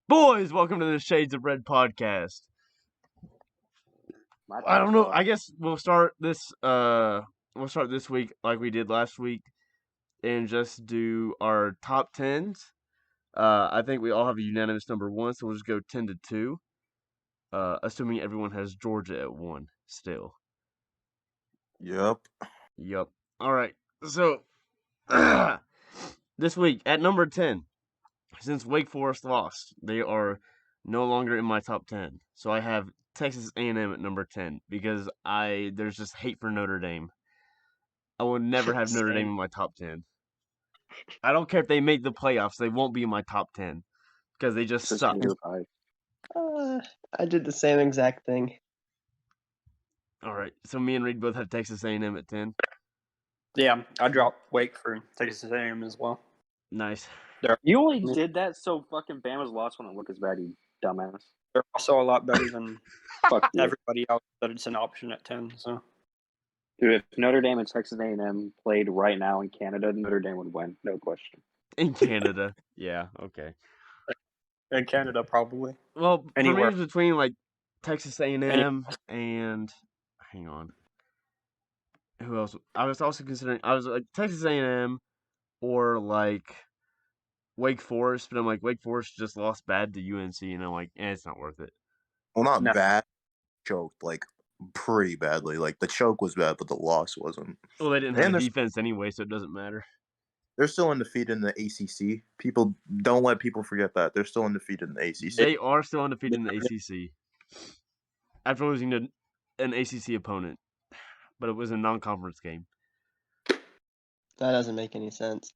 Boys, welcome to the Shades of Red podcast. I don't know. I guess we'll start this week like we did last week and just do our top 10s. I think we all have a unanimous number 1, so we'll just go 10-2. Assuming everyone has Georgia at 1 still. Yep. All right. So this week at number 10, since Wake Forest lost, they are no longer in my top 10. So I have Texas A&M at number 10 because there's just hate for Notre Dame. I will never have Notre Dame in my top 10. I don't care if they make the playoffs; they won't be in my top 10 because they just suck. I did the same exact thing. All right, so me and Reed both have Texas A&M at 10. Yeah, I dropped Wake for Texas A&M as well. Nice. You only did that so fucking Bama's loss wouldn't look as bad, you dumbass. They're also a lot better than everybody else, but it's an option at 10. So, dude, if Notre Dame and Texas A&M played right now in Canada, Notre Dame would win, no question. In Canada, yeah, okay. In Canada, probably. Well, anywhere. For me, it's between like Texas A&M and hang on, who else? I was also considering like Texas A&M or like Wake Forest, but I'm like Wake Forest just lost bad to UNC, and I'm like, it's not worth it. Well, not bad. Choked like pretty badly. Like the choke was bad, but the loss wasn't. Well, they didn't have a defense anyway, so it doesn't matter. They're still undefeated in the ACC. People don't let people forget that they're still undefeated in the ACC. They are still undefeated in the ACC after losing to an ACC opponent, but it was a non-conference game. That doesn't make any sense.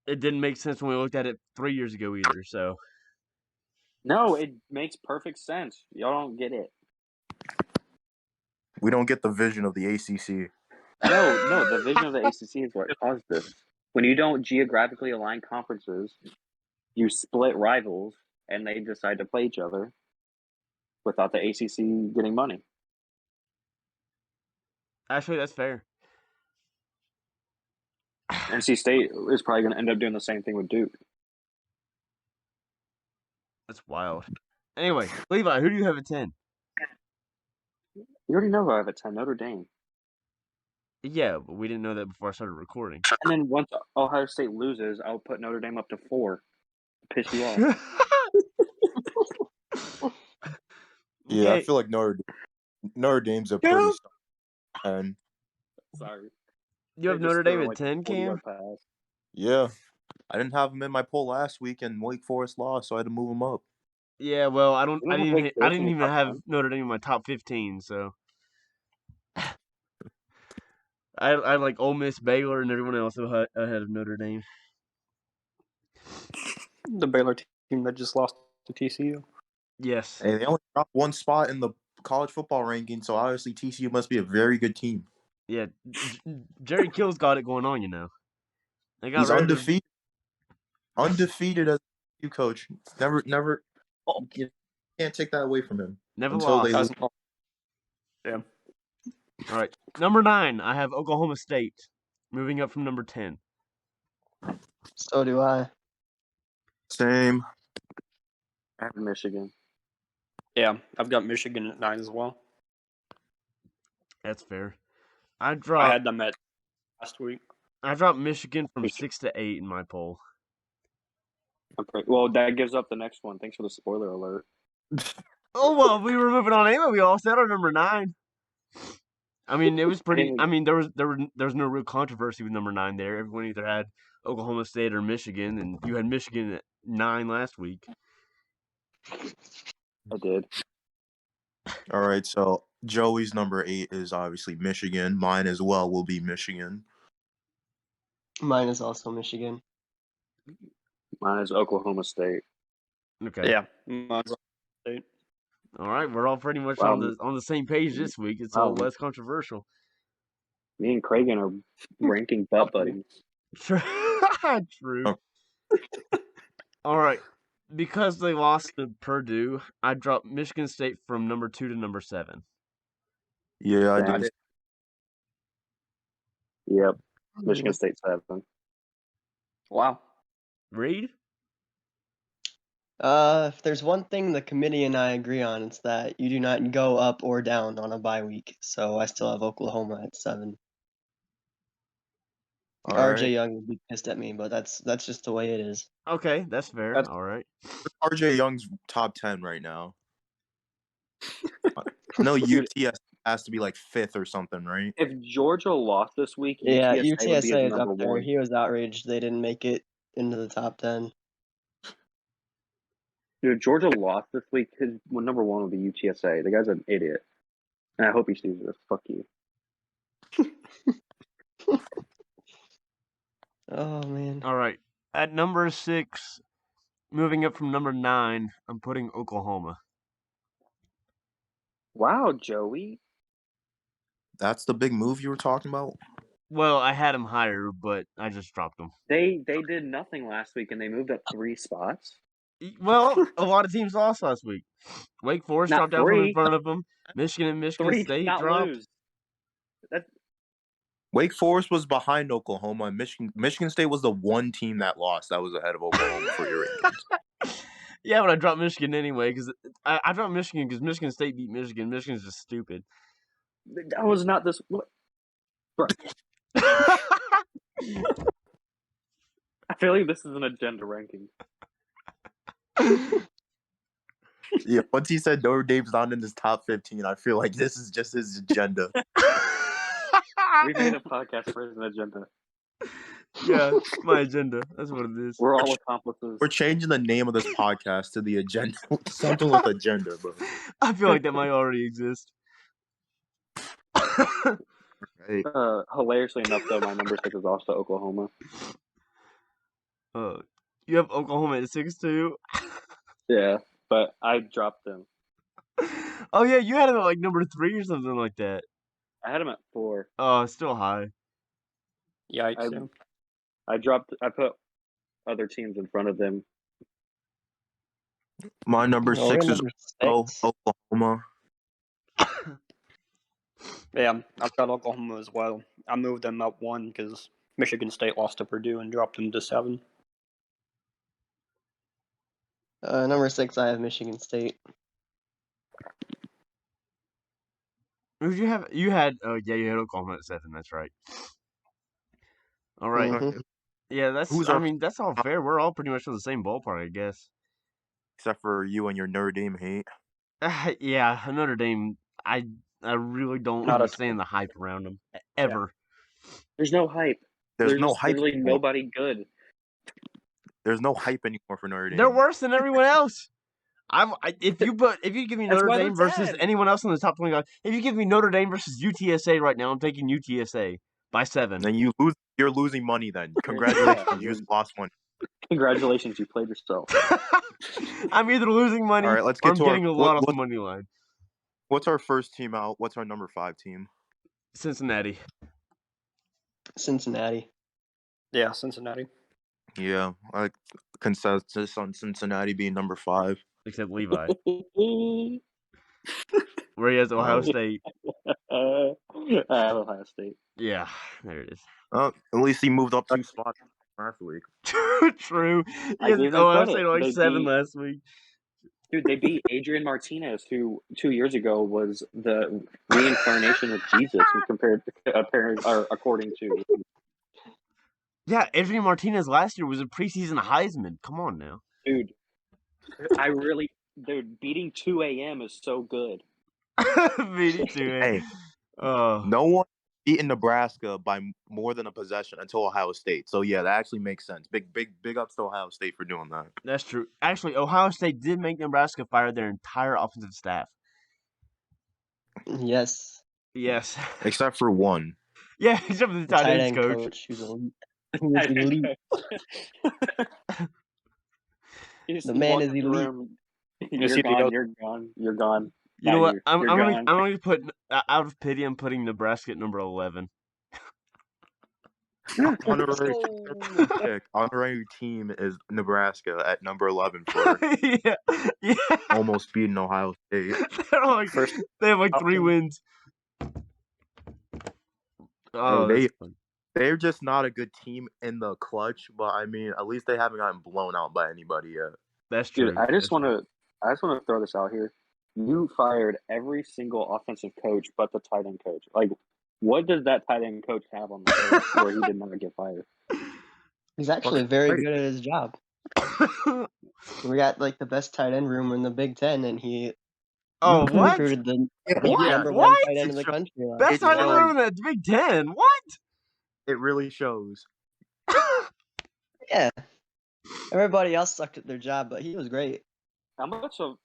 It didn't make sense when we looked at it 3 years ago either. So, no, it makes perfect sense. Y'all don't get it. We don't get the vision of the ACC. No, the vision of the ACC is what caused this. When you don't geographically align conferences, you split rivals, and they decide to play each other without the ACC getting money. Actually, that's fair. NC State is probably going to end up doing the same thing with Duke. That's wild. Anyway, Levi, who do you have at 10? You already know who I have at 10, Notre Dame. Yeah, but we didn't know that before I started recording. And then once Ohio State loses, I'll put Notre Dame up to 4 to piss you off. Yeah, I feel like Notre Dame's a pretty strong 10. Sorry. You have Notre Dame at 10, Cam? Yeah. I didn't have them in my poll last week, and Wake Forest lost, so I had to move them up. Yeah, well, I didn't even have Notre Dame in my top 15, so I like Ole Miss, Baylor, and everyone else ahead of Notre Dame. The Baylor team that just lost to TCU. Yes. Hey, they only dropped one spot in the college football ranking, so obviously TCU must be a very good team. Yeah, Jerry Kill's got it going on, you know. He's undefeated. Undefeated as a coach. Never. You can't take that away from him. Never lost. Yeah. All right, number 9. I have Oklahoma State, moving up from number 10. So do I. Same. I have Michigan. Yeah, I've got Michigan at 9 as well. That's fair. I had them at last week. I dropped Michigan from 6 to 8 in my poll. Okay, well, that gives up the next one. Thanks for the spoiler alert. Oh, well, we were moving on anyway. We all said our number 9. I mean, it was pretty. I mean, there was no real controversy with number 9 there. Everyone either had Oklahoma State or Michigan, and you had Michigan at 9 last week. I did. All right, so Joey's number 8 is obviously Michigan. Mine as well will be Michigan. Mine is also Michigan. Mine is Oklahoma State. Okay. Yeah, mine's Oklahoma State. All right, we're all pretty much on the same page this week. It's all less controversial. Me and Cragen are ranking butt buddies. True. All right. Because they lost to Purdue, I dropped Michigan State from number 2 to number 7. Yeah, I did. Yep. Michigan State 7. Wow. Reed? If there's one thing the committee and I agree on, it's that you do not go up or down on a bye week. So I still have Oklahoma at 7. All RJ right. Young would be pissed at me, but that's just the way it is. Okay, that's fair. That's- All right. RJ Young's top 10 right now. I know UTS has to be like 5th or something, right? If Georgia lost this week, Yeah, UTSA would be his UTSA is number up there. one. He was outraged they didn't make it into the top 10. Dude, if Georgia lost this week, his number one would be UTSA. The guy's an idiot. And I hope he sees this. Fuck you. Oh man. All right. At number 6, moving up from number 9, I'm putting Oklahoma. Wow, Joey. That's the big move you were talking about? Well, I had them higher, but I just dropped them. They did nothing last week, and they moved up 3 spots. Well, a lot of teams lost last week. Wake Forest Not dropped out from 3. in front of them. Michigan and Michigan 3 State not dropped. lose. That's Wake Forest was behind Oklahoma, and Michigan State was the one team that lost that was ahead of Oklahoma for your rankings. Yeah, but I dropped Michigan anyway because I dropped Michigan because Michigan State beat Michigan. Michigan's just stupid. that was not this. What? Bro, I I feel like this is an agenda ranking. Yeah, once he said Notre Dame's not in his top 15, I feel like this is just his agenda. We made a podcast for an agenda. Yeah, my agenda. That's what it is. We're all accomplices. We're changing the name of this podcast to the agenda. Something with agenda, bro. I feel like that might already exist. Right. Hilariously enough, though, my number 6 is also Oklahoma. You have Oklahoma at 6 too. Yeah, but I dropped them. Oh yeah, you had them at like number 3 or something like that. I had them at 4. Oh, still high. Yikes. I put other teams in front of them. My number No, we're 6 is number 6. Oklahoma. Yeah, I've got Oklahoma as well. I moved them up 1 because Michigan State lost to Purdue and dropped them to 7. Number 6, I have Michigan State. Who did you have? You had you had Oklahoma at 7. That's right. All right. Mhm. Yeah, that's. Who's I our- mean, that's all fair. We're all pretty much in the same ballpark, I guess. Except for you and your Notre Dame hate. Yeah, Notre Dame. I really don't Not a understand the hype around them ever. There's no hype. There's no just hype literally anymore. nobody good. There's no hype anymore for Notre Dame. They're worse than everyone else. If you give me That's Notre why Dame they're versus bad. anyone else in the top 25, if you give me Notre Dame versus UTSA right now, I'm taking UTSA by 7. Then you're losing money then. Congratulations, Yeah, you just lost money. Congratulations, you played yourself. I'm either losing money All right, let's or get I'm to our getting a lot off the money line. what's our first team out? What's our number 5 team? Cincinnati. Cincinnati. Yeah, Cincinnati. Yeah, I consensus on Cincinnati being number 5. Except Levi. Where he has Ohio State. I have Ohio State. Yeah, there it is. At least he moved up 2 spots last week. True. I He has gave them Ohio credit. State like They 7 beat- last week. Dude, they beat Adrian Martinez, who 2 years ago was the reincarnation of Jesus, according to. Yeah, Adrian Martinez last year was a preseason Heisman. Come on now. Dude, beating 2 a.m. is so good. Me too. Hey, Oh. no one beaten Nebraska by more than a possession until Ohio State. So yeah, that actually makes sense. Big ups to Ohio State for doing that. That's true. Actually, Ohio State did make Nebraska fire their entire offensive staff. Yes. Yes. Except for one. Yeah, except for the tight ends coach. Who's elite. Who is elite. The man is elite. You're gone. You're gone. You know what? I'm You're going gone. to put out of pity. I'm putting Nebraska at number 11. Honorary team is Nebraska at number 11 for yeah. almost beating Ohio State. They have like 3 wins. Oh, they're just not a good team in the clutch, but I mean, at least they haven't gotten blown out by anybody yet. That's true. Dude, I just want to throw this out here. You fired every single offensive coach but the tight end coach. Like, what does that tight end coach have on the field where he did not get fired? He's actually very good at his job. We got like the best tight end room in the Big Ten, and he Oh, what? recruited the Yeah, number what? one tight end in the country. Best It tight end shows. room in the Big Ten. What? It really shows. Yeah. Everybody else sucked at their job, but he was great. I'm about to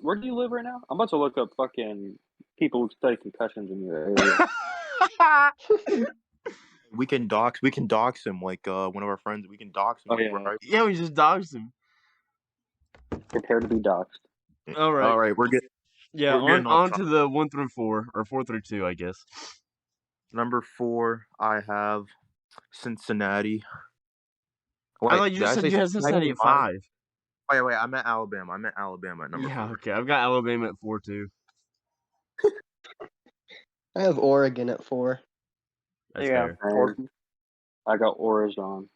where do you live right now? I'm about to look up fucking people who study concussions in your area. We can dox him like one of our friends. We can dox him. Oh, yeah. Right? Yeah, we just doxed him. Prepare to be doxed. All right. All right, we're good. Yeah, We're getting off on to the 1 through 4, or 4 through 2, I guess. Number 4, I have Cincinnati. I thought you just said you had Cincinnati at 5. Wait, I meant Alabama. at number 4. Okay, I've got Alabama at 4 too. I have Oregon at 4. That's Yeah. fair. I got Oregon.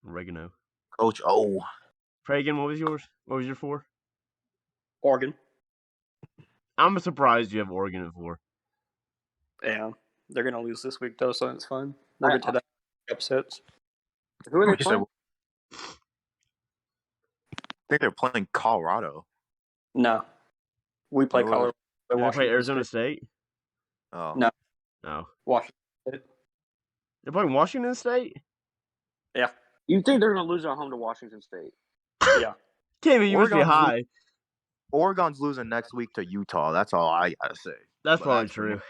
Oregano. Coach O. Pragan, what was yours? What was your 4? Oregon. I'm surprised you have Oregon at 4. Yeah. They're going to lose this week, though, so it's fine. We'll get to that upsets. Who are they playing? I think they're playing Colorado. No. We play Really? Colorado. Did they play Washington Arizona State? Oh. No. No. Washington State. They're playing Washington State? Yeah. You think they're going to lose at home to Washington State? Yeah. Can't be, you must be Oregon's high. Oregon's losing next week to Utah. That's all I gotta say. That's But probably that's true.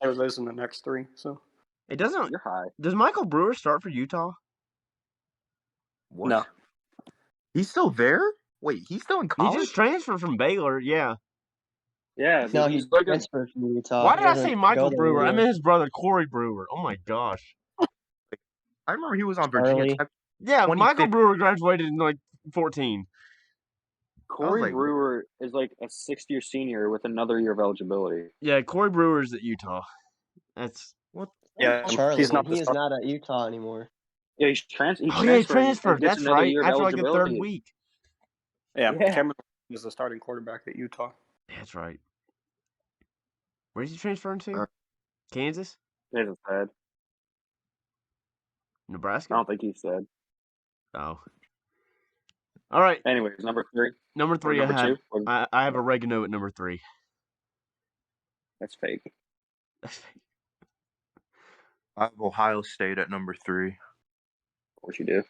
They're losing the next 3, so. It doesn't. You're high. Does Michael Brewer start for Utah? What? No. He's still there? Wait, he's still in He college? just transferred from Baylor, yeah. Yeah. No, he's he like transferred from Utah. Why He did I doesn't say go Michael there Brewer? I anymore. meant his brother, Corey Brewer. Oh my gosh. I remember he was on Virginia Charlie. Tech. Yeah, 2015. Michael Brewer graduated in like 14. Corey like- Brewer is like a 6th-year senior with another year of eligibility. Yeah, Corey Brewer's at Utah. That's Yeah. Charlie, He's not he the is not at Utah anymore. Yeah, he oh yeah, he transferred. transferred. and gets That's another right. year of After like the 3rd eligibility. week. Yeah. Yeah. Cameron is the starting quarterback at Utah. That's right. Where's he transferring to? Uh, Kansas? He hasn't said. Nebraska? I don't think he said. Oh. All right. Anyways, number 3. Number 3, number I have. 2? Or- I have oregano at number 3. That's fake. I have Ohio State at number 3. Of course you do.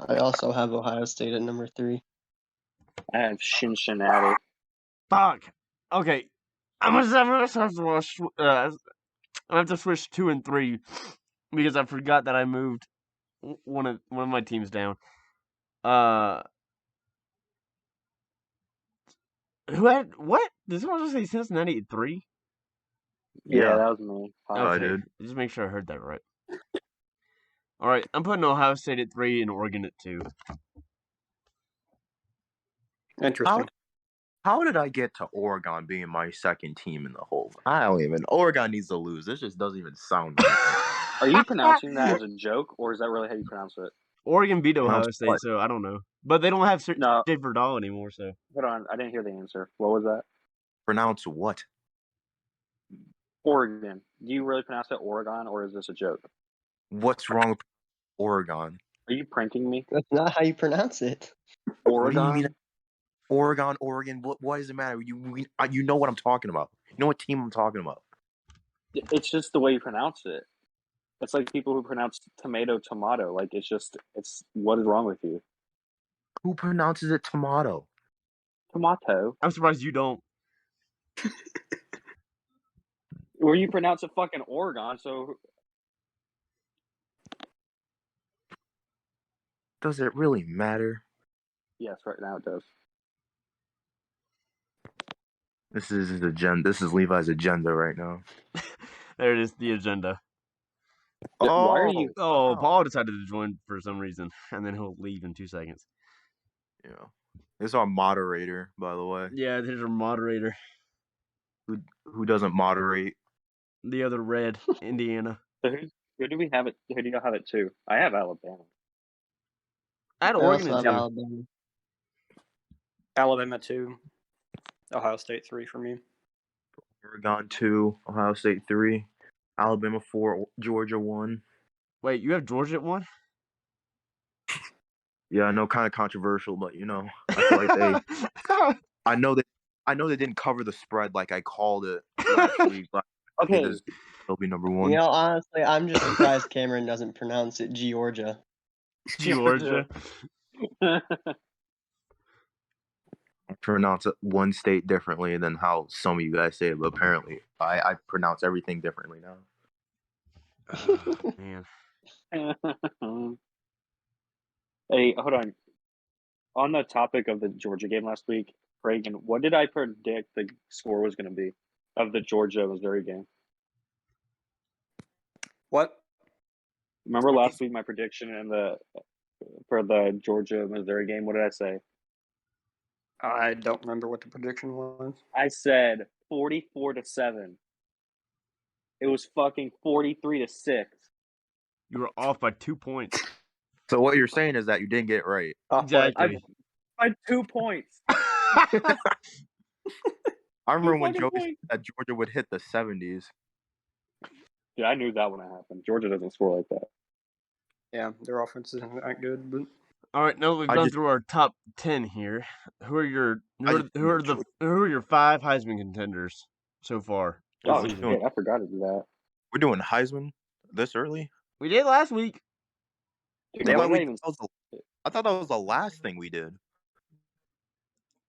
I also have Ohio State at number 3. I have Cincinnati. Fuck. Okay. I'm gonna have to watch. I have to switch 2 and 3 because I forgot that I moved one of my teams down. Who had what? Did someone just say Cincinnati at 3? Yeah, that was me. I did. Just make sure I heard that right. All right, I'm putting Ohio State at 3 and Oregon at 2. Interesting. How did I get to Oregon being my second team in the whole? I don't even. Oregon needs to lose. This just doesn't even sound right. Are you pronouncing that as a joke, or is that really how you pronounce it? Oregon beat Ohio Pronounce State, what? so I don't know. But they don't have No. Schaefer Dahl anymore, so. Hold on, I didn't hear the answer. What was that? Pronounce what? Oregon. Do you really pronounce it Oregon, or is this a joke? What's wrong with Oregon? Are you pranking me? That's not how you pronounce it. Oregon? What do you mean? Oregon. What does it matter? You know what I'm talking about. You know what team I'm talking about. It's just the way you pronounce it. It's like people who pronounce tomato. Like, it's what is wrong with you? Who pronounces it tomato? Tomato. I'm surprised you don't. Or you pronounce it fucking Oregon, so... Does it really matter? Yes, right now it does. This is his agenda. This is Levi's agenda right now. There it is, the agenda. Why are you... Oh, wow. Paul decided to join for some reason, and then he'll leave in 2 seconds. Yeah. This is our moderator, by the way. Yeah, there's our moderator. Who doesn't moderate? The other red, Indiana. So who do we have it? Who do y'all have it to? I have Alabama. I had I Oregon also in have two. Alabama. Alabama 2. Ohio State 3 for me. Oregon 2, Ohio State 3, Alabama 4, Georgia 1. Wait, you have Georgia at 1? Yeah, I know, kind of controversial, but I feel like they. I know they didn't cover the spread like I called it last week, but Okay. they'll be number 1. Honestly, I'm just surprised Cameron doesn't pronounce it Georgia. Georgia. I pronounce it one state differently than how some of you guys say it, but apparently I pronounce everything differently now. Oh, man. Hey, hold on. On the topic of the Georgia game last week, Reagan, what did I predict the score was going to be of the Georgia-Missouri game? What? Remember last week my prediction for the Georgia-Missouri game? What did I say? I don't remember what the prediction was. I said 44-7. It was fucking 43-6. You were off by 2 points. So what you're saying is that you didn't get it right. Exactly. By 2 points. I remember when fucking Joey point. said that Georgia would hit the 70s. Yeah, I knew that when it happened. Georgia doesn't score like that. Yeah, their offense isn't that good, but All right, now that we've I gone just- through our top 10 here, who are your 5 Heisman contenders so far this Oh, season? shit, I forgot to do that. We're doing Heisman this early? We did last week. Dude, I I thought wasn't even- I thought that was the last thing we did.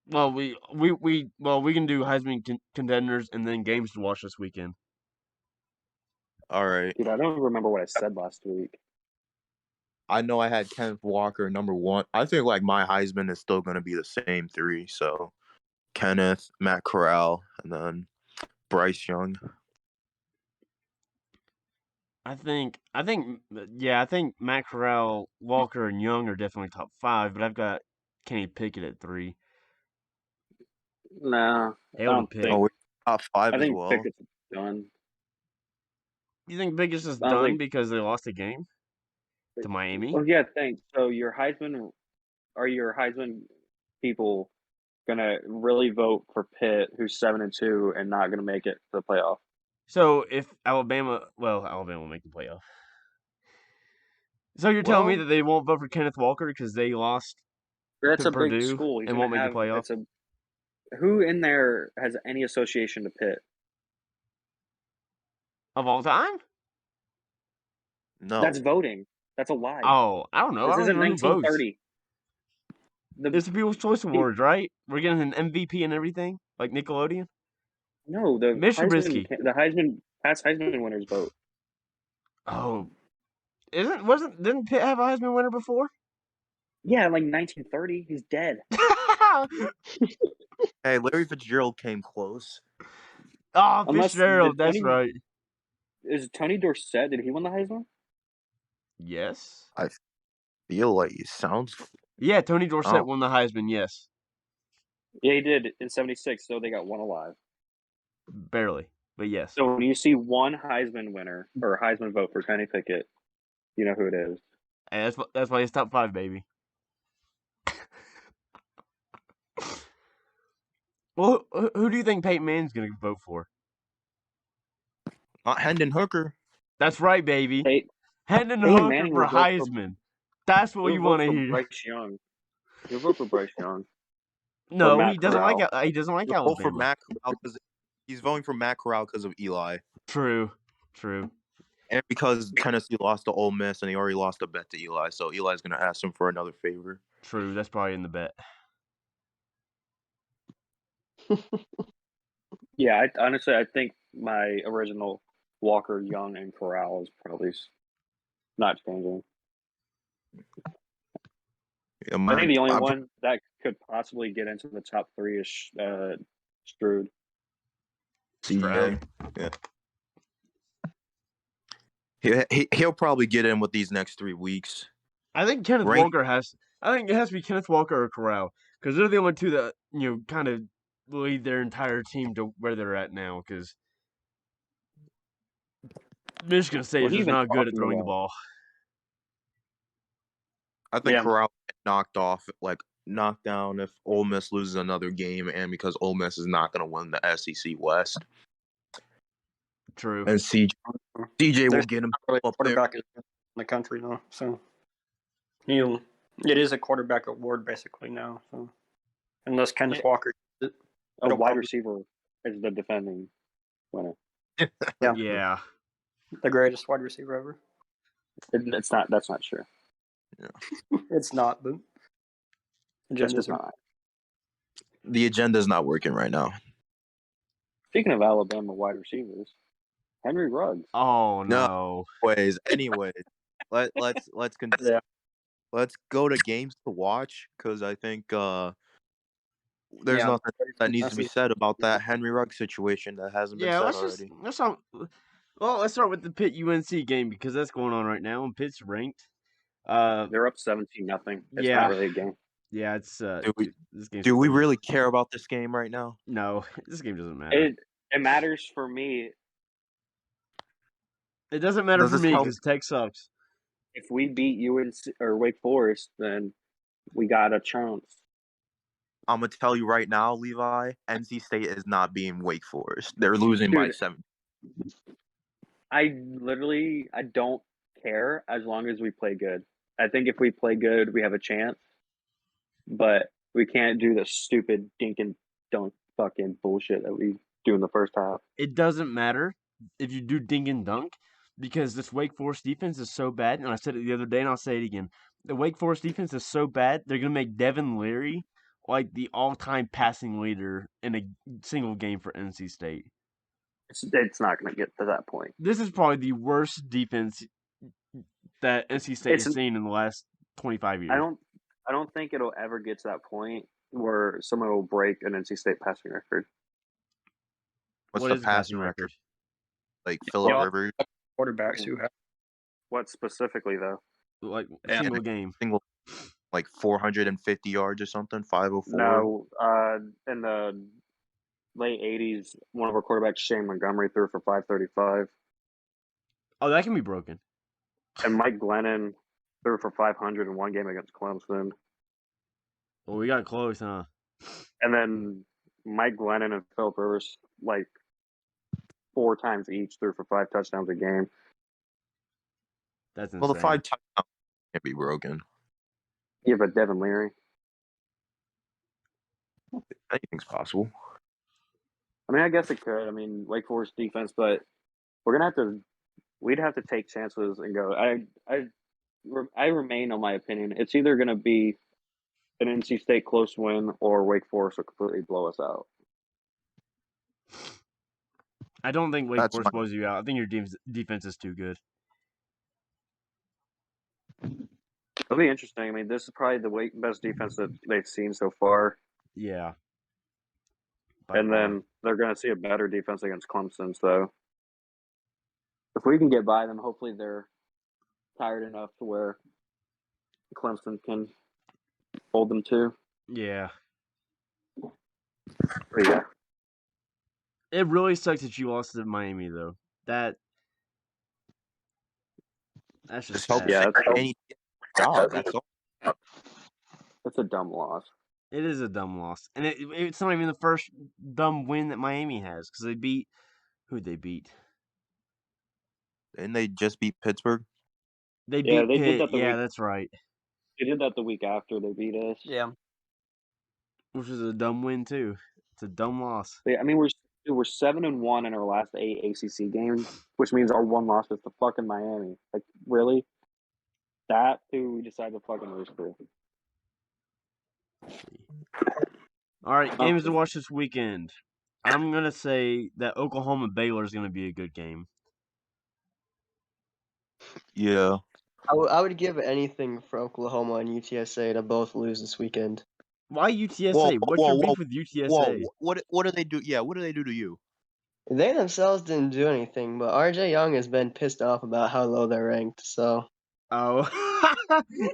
Well, we can do Heisman contenders and then games to watch this weekend. All right. Dude, I don't remember what I said last week. I know I had Kenneth Walker number 1. I think my Heisman is still going to be the same 3. So Kenneth, Matt Corral, and then Bryce Young. I think Matt Corral, Walker, and Young are definitely top 5, but I've got Kenny Pickett at 3. No, I Hail to don't Pick. think. Oh, we're top 5 I as think well. Pickett's done. You think Pickett's just I don't done think- because they lost a game to Miami? Well, yeah, thanks. So your Heisman people gonna really vote for Pitt, who's 7-2 and not gonna make it to the playoff? So if Alabama will make the playoff. So you're telling me that they won't vote for Kenneth Walker because they lost That's to a Purdue big school. He's and gonna won't make the playoff? Who in there has any association to Pitt? Of all time? No. That's voting. That's a lie. Oh, I don't know. This I don't isn't know who votes. 1930. It's the People's Choice Awards, right? We're getting an MVP and everything, like Nickelodeon. No, the Mitch Trubisky. past Heisman winners vote. Oh, didn't Pitt have a Heisman winner before? Yeah, like 1930. He's dead. Hey, Larry Fitzgerald came close. Oh, Unless- Fitzgerald, did that's Tony- right. Is Tony Dorsett? Did he win the Heisman? Yes. Feel like he sounds. Yeah, Tony Dorsett Oh. won the Heisman, yes. Yeah, he did in '76. So they got one alive. Barely, but yes. So when you see one Heisman winner or Heisman vote for Kenny Pickett, you know who it is. And that's why he's top 5, baby. Well, who do you think Peyton Manning's going to vote for? Not Hendon Hooker. That's right, baby. Peyton Hendon Peyton Hooker Manning for will vote for- Heisman. That's what he'll you vote want to for hear. Bryce Young. He'll vote for Bryce Young. No, Matt he doesn't Corral. like. He doesn't like He'll vote Alabama. for Matt Corral because he's voting for Matt Corral because of Eli, True. and because Tennessee lost to Ole Miss and he already lost a bet to Eli, so Eli's gonna ask him for another favor. True. That's probably in the bet. Yeah, honestly, I think my original Walker, Young, and Corral is probably not changing. Yeah, I think the only one that could possibly get into the top 3 is Stroud. CJ. Yeah. He'll probably get in with these next 3 weeks. I think Kenneth Right. Walker has. I think it has to be Kenneth Walker or Corral because they're the only two that kind of lead their entire team to where they're at now. Because Michigan State What are is you just even not good at talking throwing the about? ball. I think Yeah. Corral knocked down if Ole Miss loses another game, and because Ole Miss is not going to win the SEC West. True. And CJ will get him up there. Quarterback is in the country now, so it is a quarterback award basically now. So unless Kenneth Walker, A it'll wide probably- receiver is the defending winner. Yeah. the greatest wide receiver ever. It's not. That's not true. It's not, but It's agendas just are not. The agenda's not working right now. Speaking of Alabama wide receivers, Henry Ruggs. Oh no. Anyways, let's continue. Yeah. Let's go to games to watch because I think there's nothing that needs to be said about that Henry Ruggs situation that hasn't been said already. Let's start with the Pitt UNC game because that's going on right now and Pitt's ranked. They're up 17-0. It's Yeah. not really a game. Yeah, it's this game's Do we close. really care about this game right now? No, this game doesn't matter. It matters for me. It doesn't matter Does for this me help? because Tech sucks. If we beat UNC or Wake Forest, then we got a chance. I'm gonna tell you right now, Levi. NC State is not being Wake Forest. They're losing by Dude. 7. I don't care as long as we play good. I think if we play good, we have a chance. But we can't do the stupid dink and dunk fucking bullshit that we do in the first half. It doesn't matter if you do dink and dunk because this Wake Forest defense is so bad. And I said it the other day, and I'll say it again. The Wake Forest defense is so bad, they're gonna make Devin Leary like the all-time passing leader in a single game for NC State. It's not going to get to that point. This is probably the worst defense that NC State has seen in the last 25 years. I don't think it'll ever get to that point where someone will break an NC State passing record. What's What the is passing record? Like Phillip Rivers, quarterbacks who have. What specifically though? Like Yeah. single game. like 450 yards or something, 504. No, in the late 80s, one of our quarterbacks, Shane Montgomery, threw for 535. Oh, that can be broken. And Mike Glennon threw for 500 in one game against Clemson. Well, we got close, huh? And then Mike Glennon and Phillip Rivers, like 4 times each, threw for 5 touchdowns a game. That's insane. Well, the 5 touchdowns can't be broken. Yeah, but Devin Leary. Anything's possible. I mean, I guess it could. I mean, Wake Forest defense, but we'd have to take chances and go. I remain on my opinion. It's either going to be an NC State close win or Wake Forest will completely blow us out. I don't think Wake That's Forest blows you out. I think your defense is too good. It'll be interesting. I mean, this is probably the best defense that they've seen so far. Yeah. Then they're going to see a better defense against Clemson. So if we can get by them, hopefully they're tired enough to where Clemson can hold them too. Yeah. But yeah. It really sucks that you lost to Miami, though. That's just hope sad. Yeah, That's all. that's a dumb loss. It is a dumb loss. And it's not even the first dumb win that Miami has because they beat – who'd they beat? Didn't they just beat Pittsburgh? They Yeah, beat they did Pitt. that the Yeah, week- that's right. They did that the week after they beat us. Yeah. Which is a dumb win, too. It's a dumb loss. Yeah, I mean, we're 7-1 in our last 8 ACC games, which means our one loss is to fucking Miami. Like, really? That who we decided to fucking lose to. All right, games to watch this weekend. I'm going to say that Oklahoma-Baylor is going to be a good game. Yeah. I would give anything for Oklahoma and UTSA to both lose this weekend. Why UTSA? Whoa, What's your beef with UTSA? Whoa, what do they do? Yeah, what do they do to you? They themselves didn't do anything, but RJ Young has been pissed off about how low they're ranked. So Oh. Dude,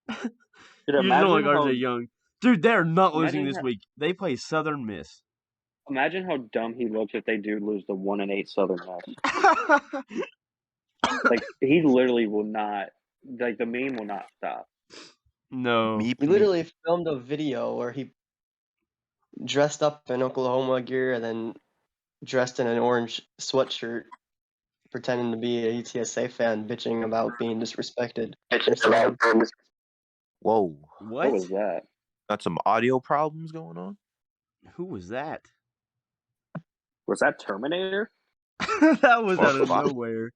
You don't imagine like how, RJ Young. Dude, they're not losing Imagine this how- week. They play Southern Miss. imagine how dumb he looks if they do lose the 1-8 Southern Miss. Like, he literally will not. Like, the meme will not stop. No. Me, He literally filmed a video where he dressed up in Oklahoma gear and then dressed in an orange sweatshirt, pretending to be a UTSA fan, bitching about being disrespected. Whoa, What was that? got some audio problems going on. Who was that? Was that Terminator? That was out of Fuck. nowhere.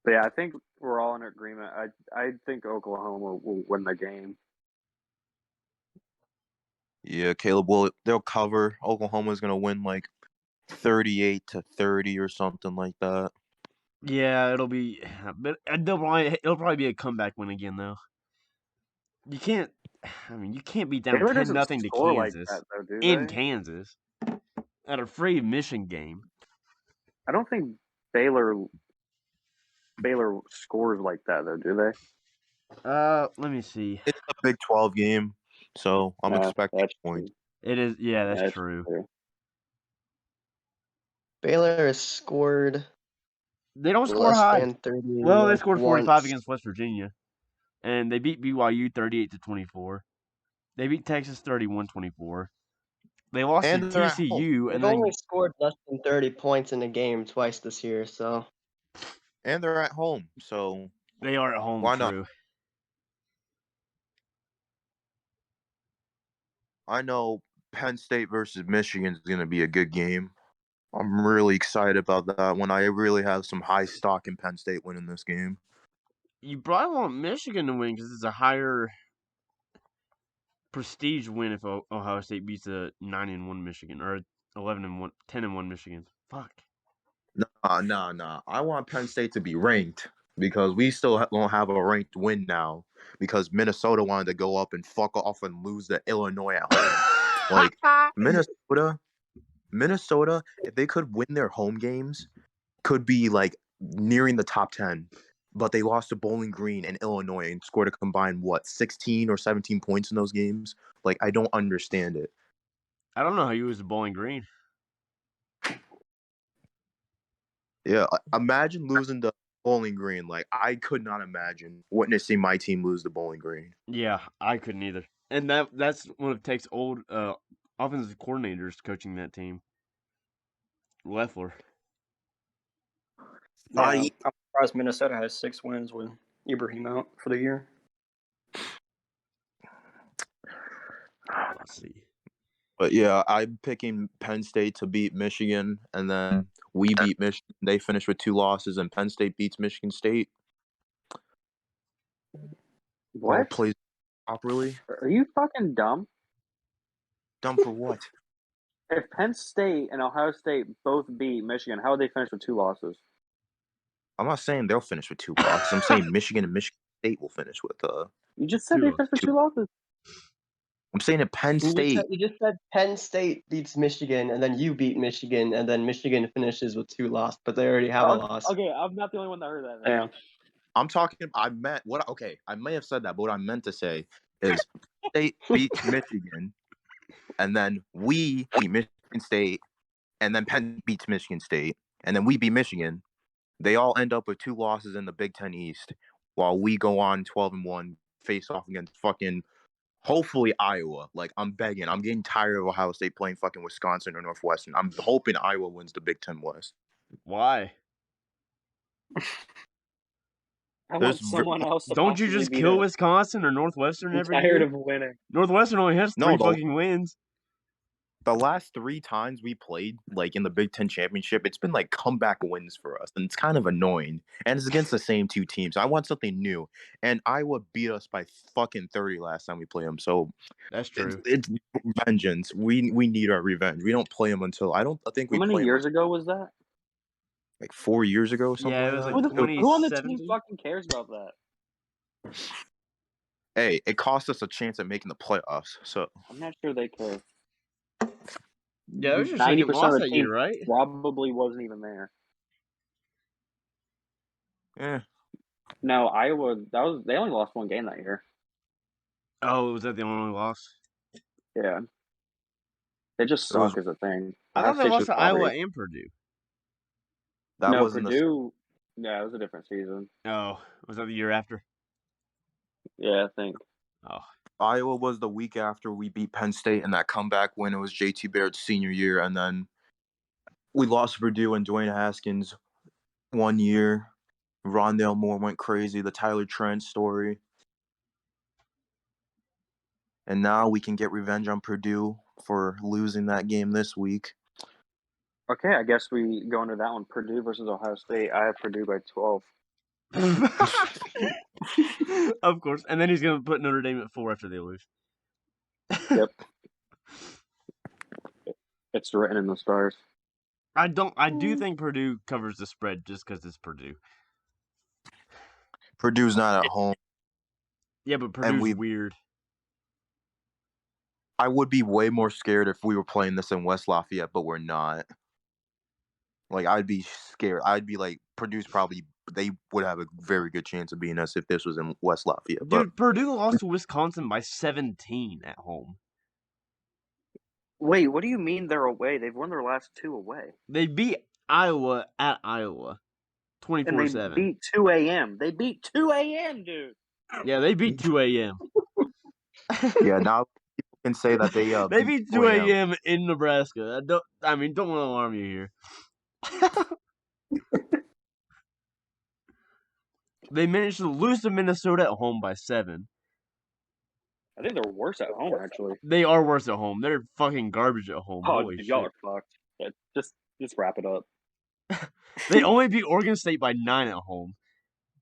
But yeah, I think we're all in agreement. I think Oklahoma will win the game. Yeah, Caleb they'll cover. Oklahoma's gonna win like 38-30 or something like that. Yeah, it'll be, but it'll probably be a comeback win again though. You can't. I mean, you can't be down Baylor 10-0 doesn't to score like Kansas that, though, do in they? Kansas at a free admission game. I don't think Baylor scores like that, though, do they? Let me see. It's a Big 12 game, so I'm expecting that's points. It is. Yeah, that's That's true. Baylor has scored They don't score less high. than 30. Well, they scored 45 once. against West Virginia, and they beat BYU 38-24. They beat Texas 31-24. They lost And to they're at home. TCU, They've and then only scored less than 30 points in a game twice this year, so And they're at home, so they are at home. Why not? True. I know Penn State versus Michigan is gonna be a good game. I'm really excited about that one. I really have some high stock in Penn State winning this game. You probably want Michigan to win because it's a higher prestige win if Ohio State beats a 9-1 Michigan or 11-1, 10-1 Michigan. Fuck. Nah. I want Penn State to be ranked because we still don't have a ranked win now because Minnesota wanted to go up and fuck off and lose to Illinois at home. Like Minnesota, if they could win their home games, could be like nearing the top 10. But they lost to Bowling Green and Illinois and scored a combined 16 or 17 points in those games. Like I don't understand it. I don't know how you lose to Bowling Green. Yeah, imagine losing to Bowling Green. Like I could not imagine witnessing my team lose to Bowling Green. Yeah, I couldn't either. And that's one of Tech's old offensive coordinators coaching that team. Leffler. Yeah, I'm surprised Minnesota has 6 wins with Ibrahim out for the year. Let's see. But yeah, I'm picking Penn State to beat Michigan, and then we beat Michigan. They finish with 2 losses, and Penn State beats Michigan State. What? All plays properly. Are you fucking dumb? Dumb for what? If Penn State and Ohio State both beat Michigan, how would they finish with 2 losses? I'm not saying they'll finish with 2 losses. I'm saying Michigan and Michigan State will finish with You just said they finished with 2 losses. I'm saying that Penn State. You just said Penn State beats Michigan, and then you beat Michigan, and then Michigan finishes with 2 losses, but they already have a loss. Okay, I'm not the only one that heard that. Yeah. I'm talking. I may have said that, but what I meant to say is State beats Michigan, and then we beat Michigan State, and then Penn beats Michigan State, and then we beat Michigan. They all end up with 2 losses in the Big Ten East, while we go on 12-1, face off against fucking hopefully Iowa. Like I'm begging. I'm getting tired of Ohio State playing fucking Wisconsin or Northwestern. I'm hoping Iowa wins the Big Ten West. Why? I want someone else to Don't you possibly just beat kill us. Wisconsin or Northwestern I'm every tired year? of winning. Northwestern only has 3 No, fucking wins. The last 3 times we played, like in the Big Ten championship, it's been like comeback wins for us, and it's kind of annoying. And it's against the same 2 teams. I want something new. And Iowa beat us by fucking 30 last time we played them. So That's true. It's vengeance. We need our revenge. We don't play them until I think we. How many play 'em years ago was that? like 4 years ago or something. Yeah, it was like like that. Who on the team 2017. fucking cares about that? Hey, it cost us a chance at making the playoffs. So I'm not sure they care. Yeah, it was your second 90% loss of the that team year, right? probably wasn't even there. yeah. No, Iowa. They only lost 1 game that year. Oh, was that the only loss? Yeah, they just It was- suck as a thing. I Ohio thought they State's lost just to Iowa poverty. and Purdue. That No, wasn't Purdue. Yeah, it was a different season. Oh, was that the year after? Yeah, I think. Oh, Iowa was the week after we beat Penn State in that comeback win. It was JT Barrett's senior year, and then we lost to Purdue and Dwayne Haskins 1 year. Rondale Moore went crazy. The Tyler Trent story. And now we can get revenge on Purdue for losing that game this week. Okay, I guess we go into that one. Purdue versus Ohio State. I have Purdue by 12. of course. And then he's gonna put Notre Dame at 4 after they lose. Yep. It's written in the stars. I do think Purdue covers the spread just because it's Purdue. Purdue's not at home. Yeah, but Purdue's we- weird. I would be way more scared if we were playing this in West Lafayette, but we're not. Like, I'd be scared. I'd be like, Purdue's probably, they would have a very good chance of beating us if this was in West Lafayette. But Dude, Purdue lost to Wisconsin by 17 at home. Wait, what do you mean they're away? They've won their last 2 away. They beat Iowa at Iowa, And 24-7. they beat 2 a.m. They beat 2 a.m., dude. Yeah, they beat 2 a.m. yeah, now people can say that they They beat 2 a.m. in Nebraska. Don't want to alarm you here. They managed to lose to Minnesota at home by 7. I think they're worse at home, actually. They are worse at home. They're fucking garbage at home. Oh, Holy dude, y'all shit. are fucked. Yeah, just wrap it up. They only beat Oregon State by 9 at home.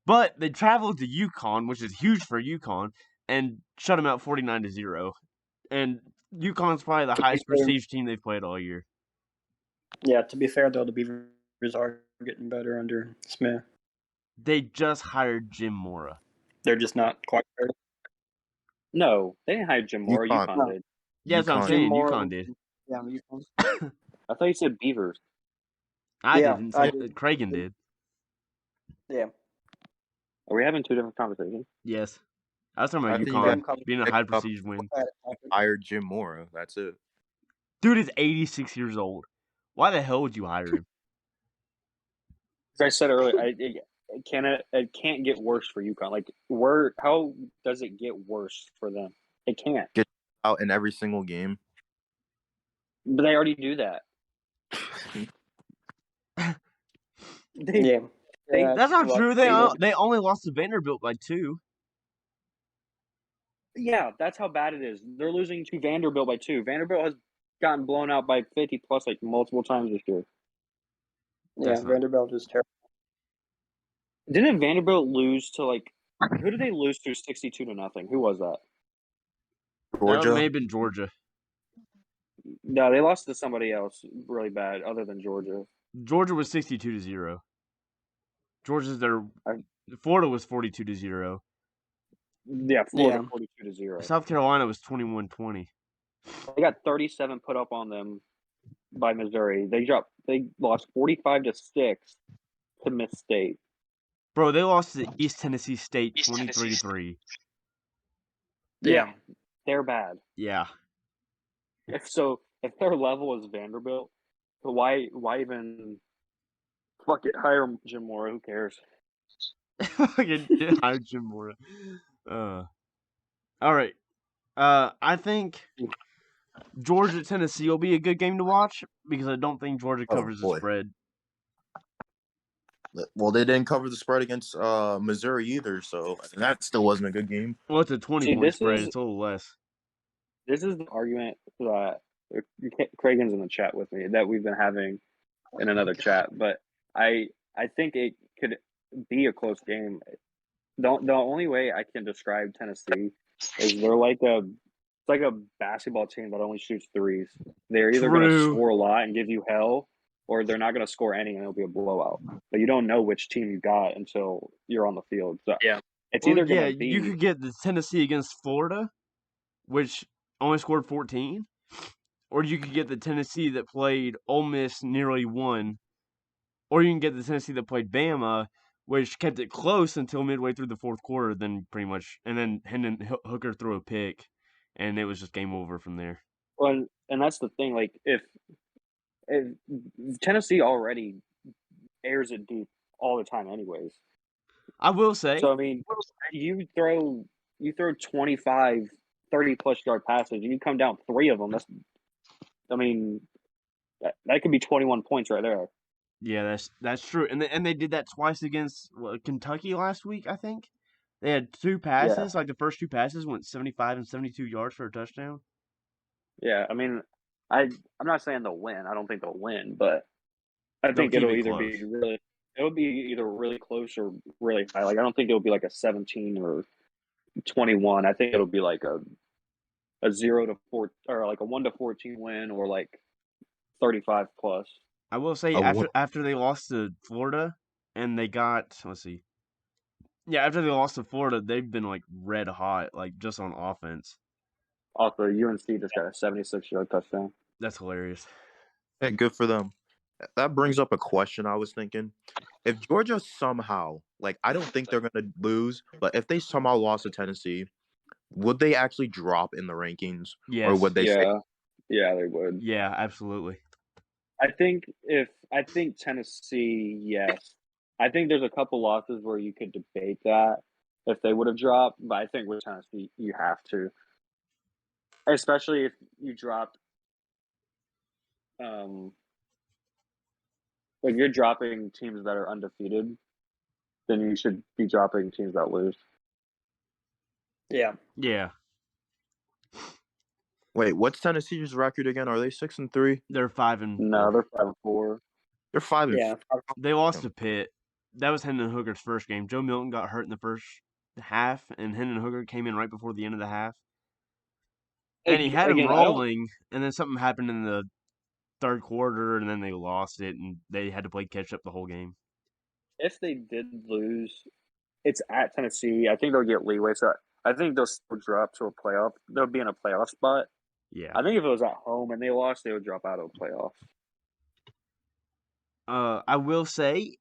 But they traveled to UConn, which is huge for UConn, and shut them out 49-0. And UConn's probably the highest prestige team they've played all year. Yeah, to be fair, though, the Beavers are getting better under Smith. They just hired Jim Mora. They're just not quite there. No, they didn't hire Jim Moore. UConn. UConn did. Yeah, that's what I'm UConn. saying. Mora- UConn did. Yeah, UConn. I thought you said Beavers. I Yeah, didn't. I So did. Cragen did. Yeah. Are we having 2 different conversations? Yes. I was talking about I think you UConn got- being a picked high up- prestige win. hired Jim Mora. That's it. Dude is 86 years old. Why the hell would you hire him? As I said earlier, it can't get worse for UConn. Like, how does it get worse for them? It can't. Out in every single game. But they already do that. Yeah. Yeah, That's not well, true. They only lost to Vanderbilt by 2. Yeah, that's how bad it is. They're losing to Vanderbilt by 2. Vanderbilt has gotten blown out by 50 plus like multiple times this year. Yeah, That's not- Vanderbilt is terrible. Didn't Vanderbilt lose to like who did they lose to 62-0? Who was that? Georgia. That may have been Georgia. No, they lost to somebody else really bad other than Georgia. Georgia was 62-0. Georgia's their. Florida was 42-0. Yeah, Florida Yeah. 42-0. South Carolina was 21-20. They got 37 put up on them by Missouri. They lost 45-6 to Miss State. Bro, they lost to East Tennessee State 23-3. Yeah, they're bad. Yeah. If their level is Vanderbilt, why even fuck it, hire Jim Mora? Who cares? Fucking hire Jim Mora. All right. I think Georgia Tennessee will be a good game to watch because I don't think Georgia covers the boy. spread. Well, they didn't cover the spread against Missouri either, so that still wasn't a good game. Well, it's a 20-point this spread. is- It's a little less. This is the argument that Cragen's in the chat with me that we've been having in another chat, but I think it could be a close game. The only way I can describe Tennessee is they're like a basketball team that only shoots threes. They're either going to True. score a lot and give you hell, or they're not going to score any and it'll be a blowout. But you don't know which team you got until you're on the field. So Yeah. it's Well, either going yeah, to be you could get the Tennessee against Florida, which only scored 14, or you could get the Tennessee that played Ole Miss nearly won, or you can get the Tennessee that played Bama, which kept it close until midway through the fourth quarter, then pretty much, and then Hendon Hooker threw a pick, and it was just game over from there. Well, and that's the thing. Like if Tennessee already airs it deep all the time, anyways. I will say, So I mean, you throw you throw 25, 30-plus yard passes, and you come down 3 of them. That could be 21 points right there. Yeah, that's true. And they did that twice against Kentucky last week, I think. They had 2 passes, like the first 2 passes went 75 and 72 yards for a touchdown. Yeah, I mean, I'm not saying they'll win. I don't think they'll win, but I think keep it'll it either close. it'll be either really close or really high. Like I don't think it'll be like a 17 or 21. I think it'll be like a 0-4 or like a 1-14 win or like 35 plus. I will say after they lost to Florida and they got let's see. Yeah, after they lost to Florida, they've been like red hot, like just on offense. Also, UNC just got a 76-yard touchdown. That's hilarious. Hey, good for them. That brings up a question I was thinking. If Georgia somehow, like, I don't think they're going to lose, but if they somehow lost to Tennessee, would they actually drop in the rankings? Yes. Or would they stay? Yeah, they would. Yeah, absolutely. I think Tennessee, yes. I think there's a couple losses where you could debate that if they would have dropped, but I think with Tennessee, you have to. Especially if you dropped like you're dropping teams that are undefeated, then you should be dropping teams that lose. Yeah. Yeah. Wait, what's Tennessee's record again? Are they 6-3? They're 5-4. No, they're 5-4. They're 5-4. Yeah. They lost to Pitt. That was Hendon Hooker's first game. Joe Milton got hurt in the first half, and Hendon Hooker came in right before the end of the half. And he had him rolling, and then something happened in the third quarter, and then they lost it, and they had to play catch up the whole game. If they did lose, it's at Tennessee. I think they'll get leeway. So I think they'll still drop to a playoff. They'll be in a playoff spot. Yeah. I think if it was at home and they lost, they would drop out of the playoffs. I will say,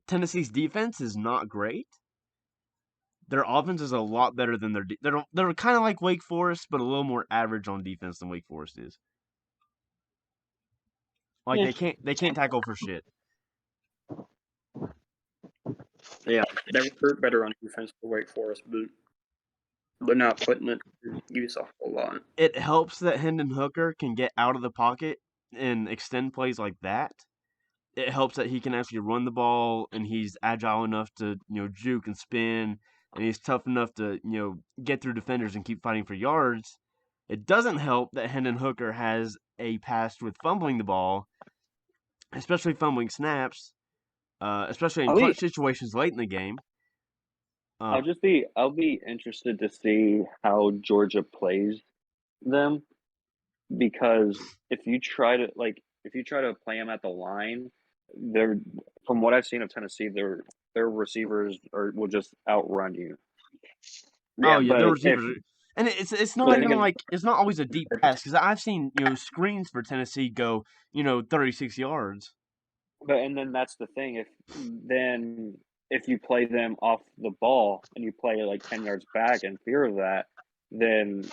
Tennessee's defense is not great. Their offense is a lot better than they're kind of like Wake Forest, but a little more average on defense than Wake Forest is. Like they can't tackle for shit. Yeah, they recruit better on defense for Wake Forest, but they're not putting it to use a whole lot. It helps that Hendon Hooker can get out of the pocket and extend plays like that. It helps that he can actually run the ball and he's agile enough to, juke and spin, and he's tough enough to, get through defenders and keep fighting for yards. It doesn't help that Hendon Hooker has a past with fumbling the ball, especially fumbling snaps, especially in clutch situations late in the game. I'll be interested to see how Georgia plays them, because if you try to play them at the line, they're, from what I've seen of Tennessee, their receivers will just outrun you. Yeah, their receivers, and it's not even like it's not always a deep pass, because I've seen screens for Tennessee go 36 yards. And then that's the thing. If you play them off the ball and you play like 10 yards back in fear of that, then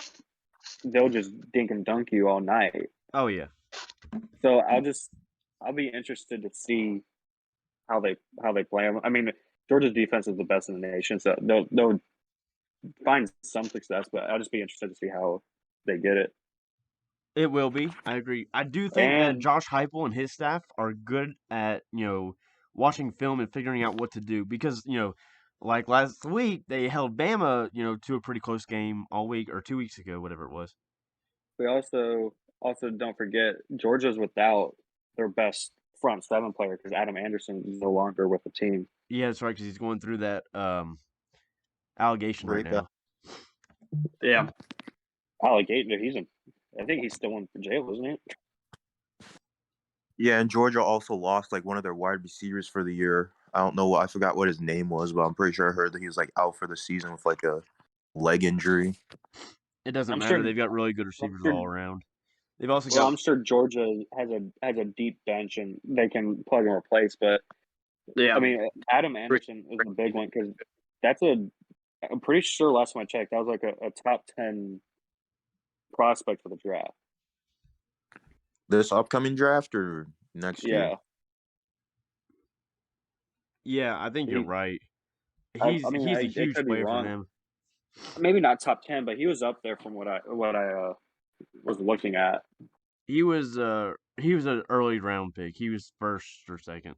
they'll just dink and dunk you all night. Oh yeah. So I'll be interested to see how they play them. I mean, Georgia's defense is the best in the nation, so they'll find some success, but I'll just be interested to see how they get it. It will be. I agree. I do think that Josh Heupel and his staff are good at, watching film and figuring out what to do, because, like last week they held Bama, to a pretty close game all week, or 2 weeks ago, whatever it was. We also don't forget Georgia's without their best front seven player, because Adam Anderson is no longer with the team. Yeah, that's right, because he's going through that allegation right now. Yeah. Allegation. I think he's still in jail, isn't he? Yeah, and Georgia also lost like one of their wide receivers for the year. I forgot what his name was, but I'm pretty sure I heard that he was like out for the season with like a leg injury. It doesn't matter. Sure, they've got really good receivers all around. They've also got. I'm sure Georgia has a deep bench and they can plug and replace. But yeah, I mean, Adam Anderson is a big one, because I'm pretty sure last time I checked, that was like a top 10 prospect for the draft. This upcoming draft or next year? Yeah, I think you're right. He's I mean, he's a I huge could be player for wrong. them. Maybe not top 10, but he was up there from what I was looking at. He was an early round pick. He was first or second.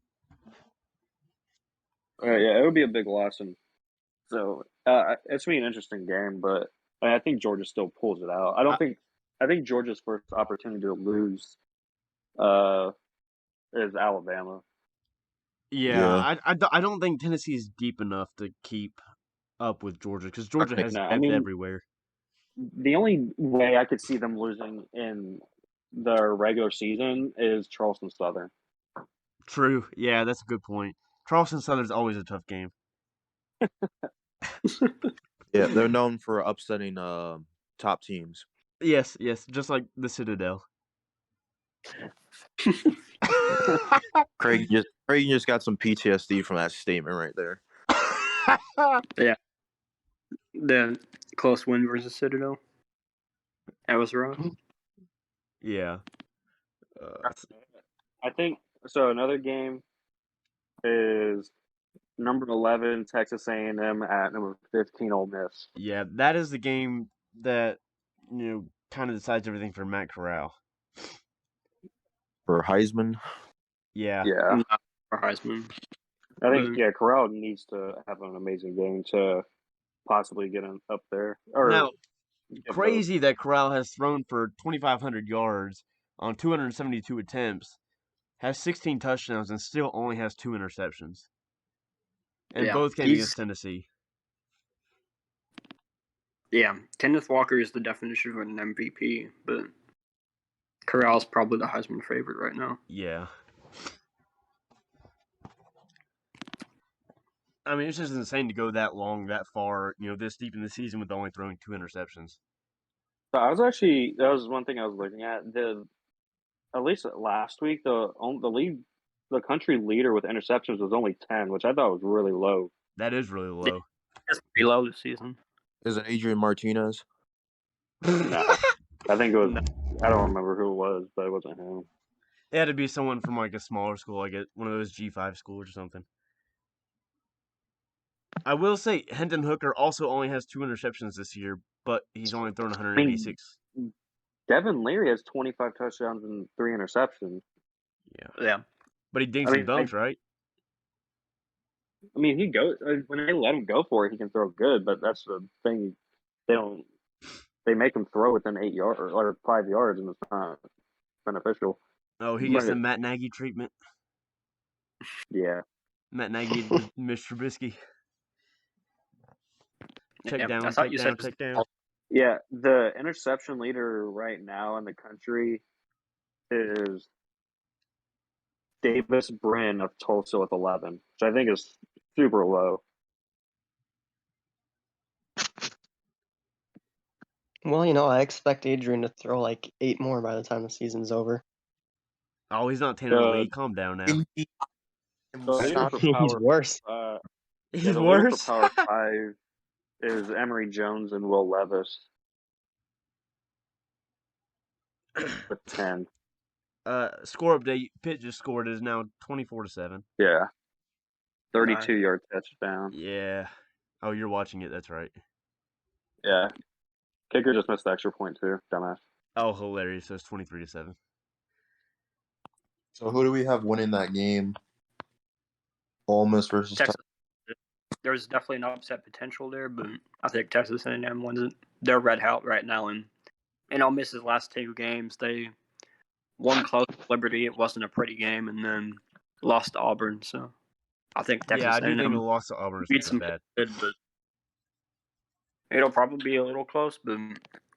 Yeah, it would be a big loss, and so it's gonna be an interesting game. But I think Georgia still pulls it out. I think Georgia's first opportunity to lose is Alabama. Yeah, I don't think Tennessee is deep enough to keep up with Georgia because Georgia has No, I depth mean, everywhere. the only way I could see them losing in the regular season is Charleston Southern. True. Yeah, that's a good point. Charleston Southern's always a tough game. Yeah, they're known for upsetting top teams. Yes, just like the Citadel. Craig just got some PTSD from that statement right there. Yeah. The close win versus Citadel. That was wrong. Yeah. I think so. Another game is number 11 Texas A&M at number 15 Ole Miss. Yeah, that is the game that kind of decides everything for Matt Corral. For Heisman. Yeah. Yeah, For Heisman. I think Corral needs to have an amazing game to possibly get him up there. Or Now, crazy that Corral has thrown for 2,500 yards on 272 attempts, has 16 touchdowns, and still only has 2 interceptions. And both came against Tennessee. Yeah, Kenneth Walker is the definition of an MVP, but Corral's probably the Heisman favorite right now. Yeah. I mean, it's just insane to go that long, that far, this deep in the season with only throwing 2 interceptions. So that was one thing I was looking at. At least last week, the country leader with interceptions was only 10, which I thought was really low. That is really low. That's pretty low this season. Is it Adrian Martinez? No, I think it was. I don't remember who it was, but it wasn't him. It had to be someone from like a smaller school, like one of those G5 schools or something. I will say Hendon Hooker also only has 2 interceptions this year, but he's only thrown 186. Devin Leary has 25 touchdowns and 3 interceptions. Yeah. But he dinks and dunks, right? I mean, he goes when they let him go for it, he can throw good. But that's the thing; they make him throw within 8 yards or 5 yards, and it's not beneficial. Oh, he gets the Matt Nagy treatment. Yeah, Matt Nagy, Mr. Trubisky. Check down. Yeah, the interception leader right now in the country is Davis Brin of Tulsa with 11, which I think is super low. Well, I expect Adrian to throw like 8 more by the time the season's over. Oh, he's not Tanner Lee. Calm down now. He's worse. He's the worse. leader for Power 5 is Emory Jones and Will Levis with 10. Score update. Pitt just scored. It is now 24-7. Yeah. 32-yard touchdown. Yeah. Oh, you're watching it. That's right. Yeah. Kicker just missed the extra point too. Dumbass. Oh, hilarious. So it's 23-7. So who do we have winning that game? Ole Miss versus Texas. There's definitely an upset potential there, but I think Texas A&M wins it. They're red hot right now, and Ole Miss's last 2 games, they won close to Liberty. It wasn't a pretty game, and then lost to Auburn. So I think Texas I do A&M think the loss to Auburn beat is some bad. good, but it'll probably be a little close. But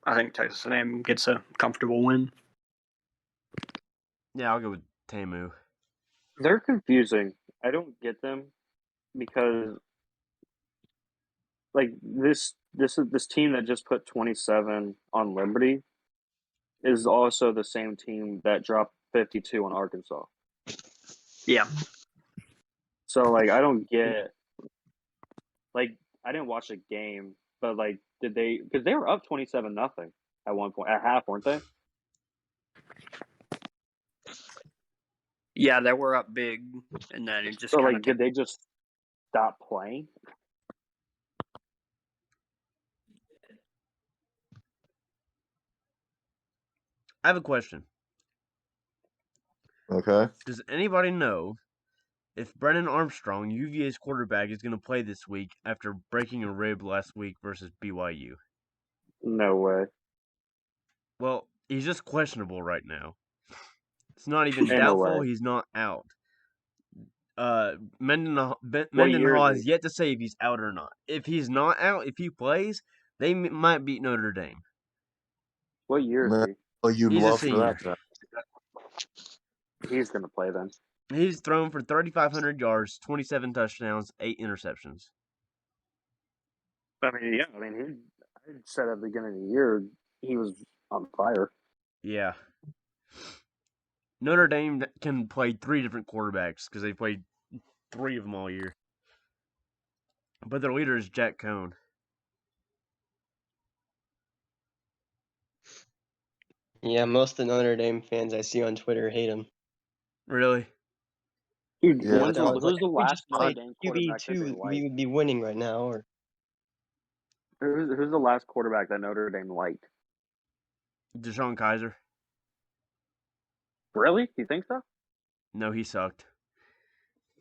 I think Texas A&M gets a comfortable win. Yeah, I'll go with Tamu. They're confusing. I don't get them because like this team that just put 27 on Liberty is also the same team that dropped 52 on Arkansas. Yeah. So like I don't get like I didn't watch a game, but like did they because they were up 27-0 at one point at half, weren't they? Yeah, they were up big, and then it just so like did they just stop playing? I have a question. Okay. Does anybody know if Brennan Armstrong, UVA's quarterback, is going to play this week after breaking a rib last week versus BYU? No way. Well, he's just questionable right now. It's not even Ain't no doubtful. way. He's not out. Mendenhall year is has yet to say if he's out or not. If he's not out, if he plays, they might beat Notre Dame. What year is Man, he? oh, you'd He's a love for senior. that. He's gonna play then. He's thrown for 3,500 yards, 27 touchdowns, 8 interceptions. I mean, I said at the beginning of the year he was on fire. Yeah. Notre Dame can play 3 different quarterbacks because they played 3 of them all year. But their leader is Jack Cohn. Yeah, most of the Notre Dame fans I see on Twitter hate him. Really? Dude, Yeah, who's They're always like, the if we last just Notre played Dame QB quarterback that they two, we liked? would be winning right now. Or Who's the last quarterback that Notre Dame liked? Deshaun Kaiser? Really? You think so? No, he sucked.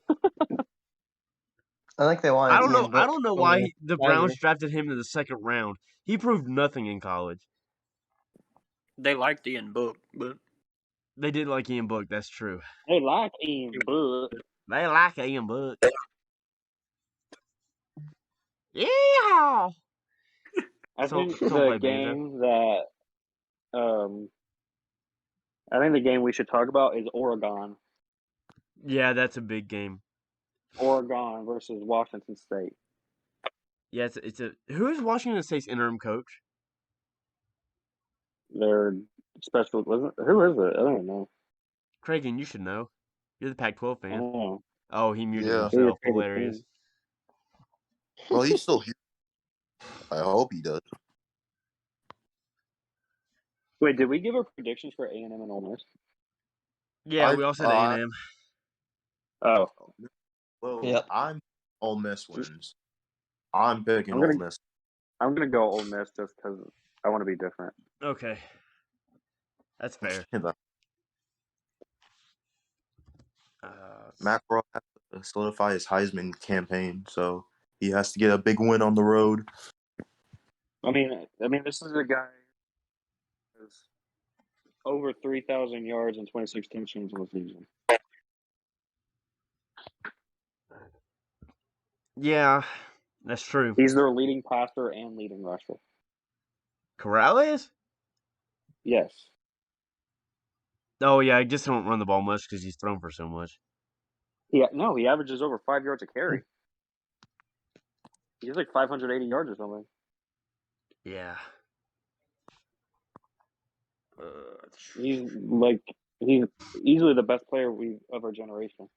I think they wanted I don't know. Ian Book I don't know over why the Browns Kaiser. drafted him in the 2nd round. He proved nothing in college. They liked Ian Book, but They did like Ian Book. That's true. They like Ian Book. They like Ian Book. Yeah. I So- think someone the play banjo? game that I think the game we should talk about is Oregon. Yeah, that's a big game. Oregon versus Washington State. Yeah, it's a. Who's Washington State's interim coach? Their special wasn't who is it? I don't know. Cragen, you should know. You're the Pac-12 I fan. don't know. Oh, he muted Yeah. himself. Who's your favorite Hilarious. team? Well, he's still here. I hope he does. Wait, did we give our predictions for A&M and Ole Miss? Yeah, we all said A&M. Oh, Well, Yep. I'm Ole Miss wins. I'm picking I'm gonna- Ole Miss. I'm gonna go Ole Miss just because I want to be different. Okay. That's fair. Matt Corral has to solidify his Heisman campaign, so he has to get a big win on the road. I mean, this is a guy who's over 3,000 yards and 26 touchdowns in the season. Yeah, that's true. He's their leading passer and leading rusher. Corral is? Yes. Oh, yeah, I just don't run the ball much because he's thrown for so much. He averages over 5 yards a carry. He's like 580 yards or something. Yeah. He's easily the best player of our generation.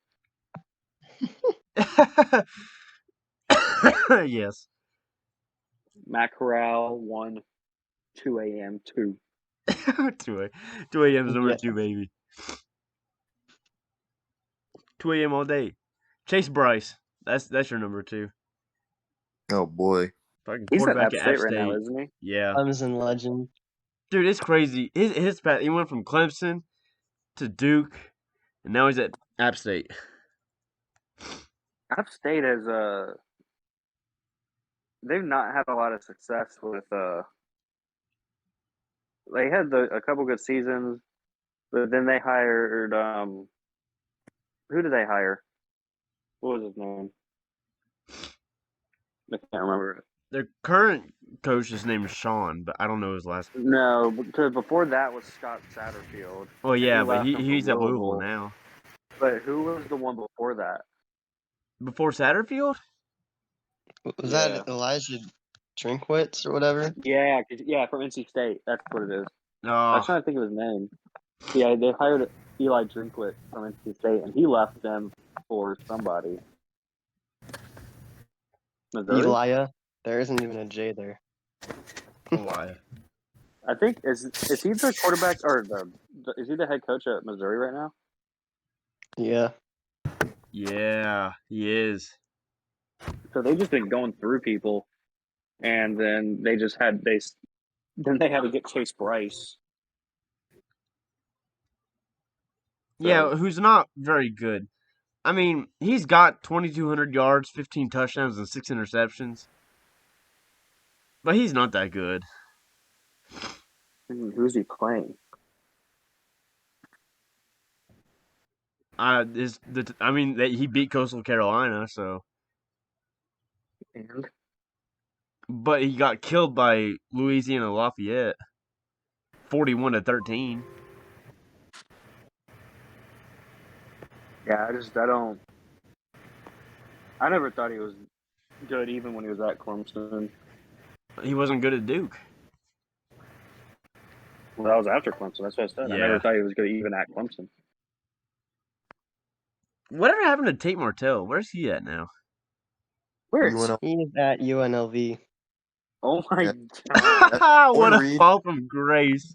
Yes. Matt Corral 1, 2 a.m. 2. 2 a.m. is number Yeah. 2, baby. 2 a.m. all day. Chase Bryce. That's your number 2. Oh boy, Fucking He's at quarterback App at App State right now, State. isn't he? Yeah. Clemson legend. Dude, it's crazy. His path, he went from Clemson to Duke, and now he's at App State. App State has they've not had a lot of success with they had a couple good seasons, but then they hired who did they hire? What was his name? I can't remember. Their current coach's name is Sean, but I don't know his last. No, because before that was Scott Satterfield. Well, yeah, but left him for he's at Louisville now. But who was the one before that? Before Satterfield? Was Yeah. that Elijah Drinkwitz or whatever? Yeah, from NC State. That's what it is. I Oh, was trying to think of his name. Yeah, they hired Eli Drinkwitz from NC State, and he left them for somebody. Missouri? Elia. There isn't even a J there. why? I think is he the quarterback or is he the head coach at Missouri right now? Yeah. Yeah, he is. So they've just been going through people, and then they had to get Chase Bryce. Yeah, who's not very good. I mean, he's got 2,200 yards, 15 touchdowns, and 6 interceptions. But he's not that good. Who's he playing? He beat Coastal Carolina, so. And But he got killed by Louisiana Lafayette, 41-13. yeah, I don't. I never thought he was good, even when he was at Clemson. He wasn't good at Duke. Well, that was after Clemson. That's what I said. I never Yeah. thought he was good, even at Clemson. Whatever happened to Tate Martell? Where's he at now? Where? UNL. He's at UNLV. Oh my Yeah. god! What a Reed. fall from grace.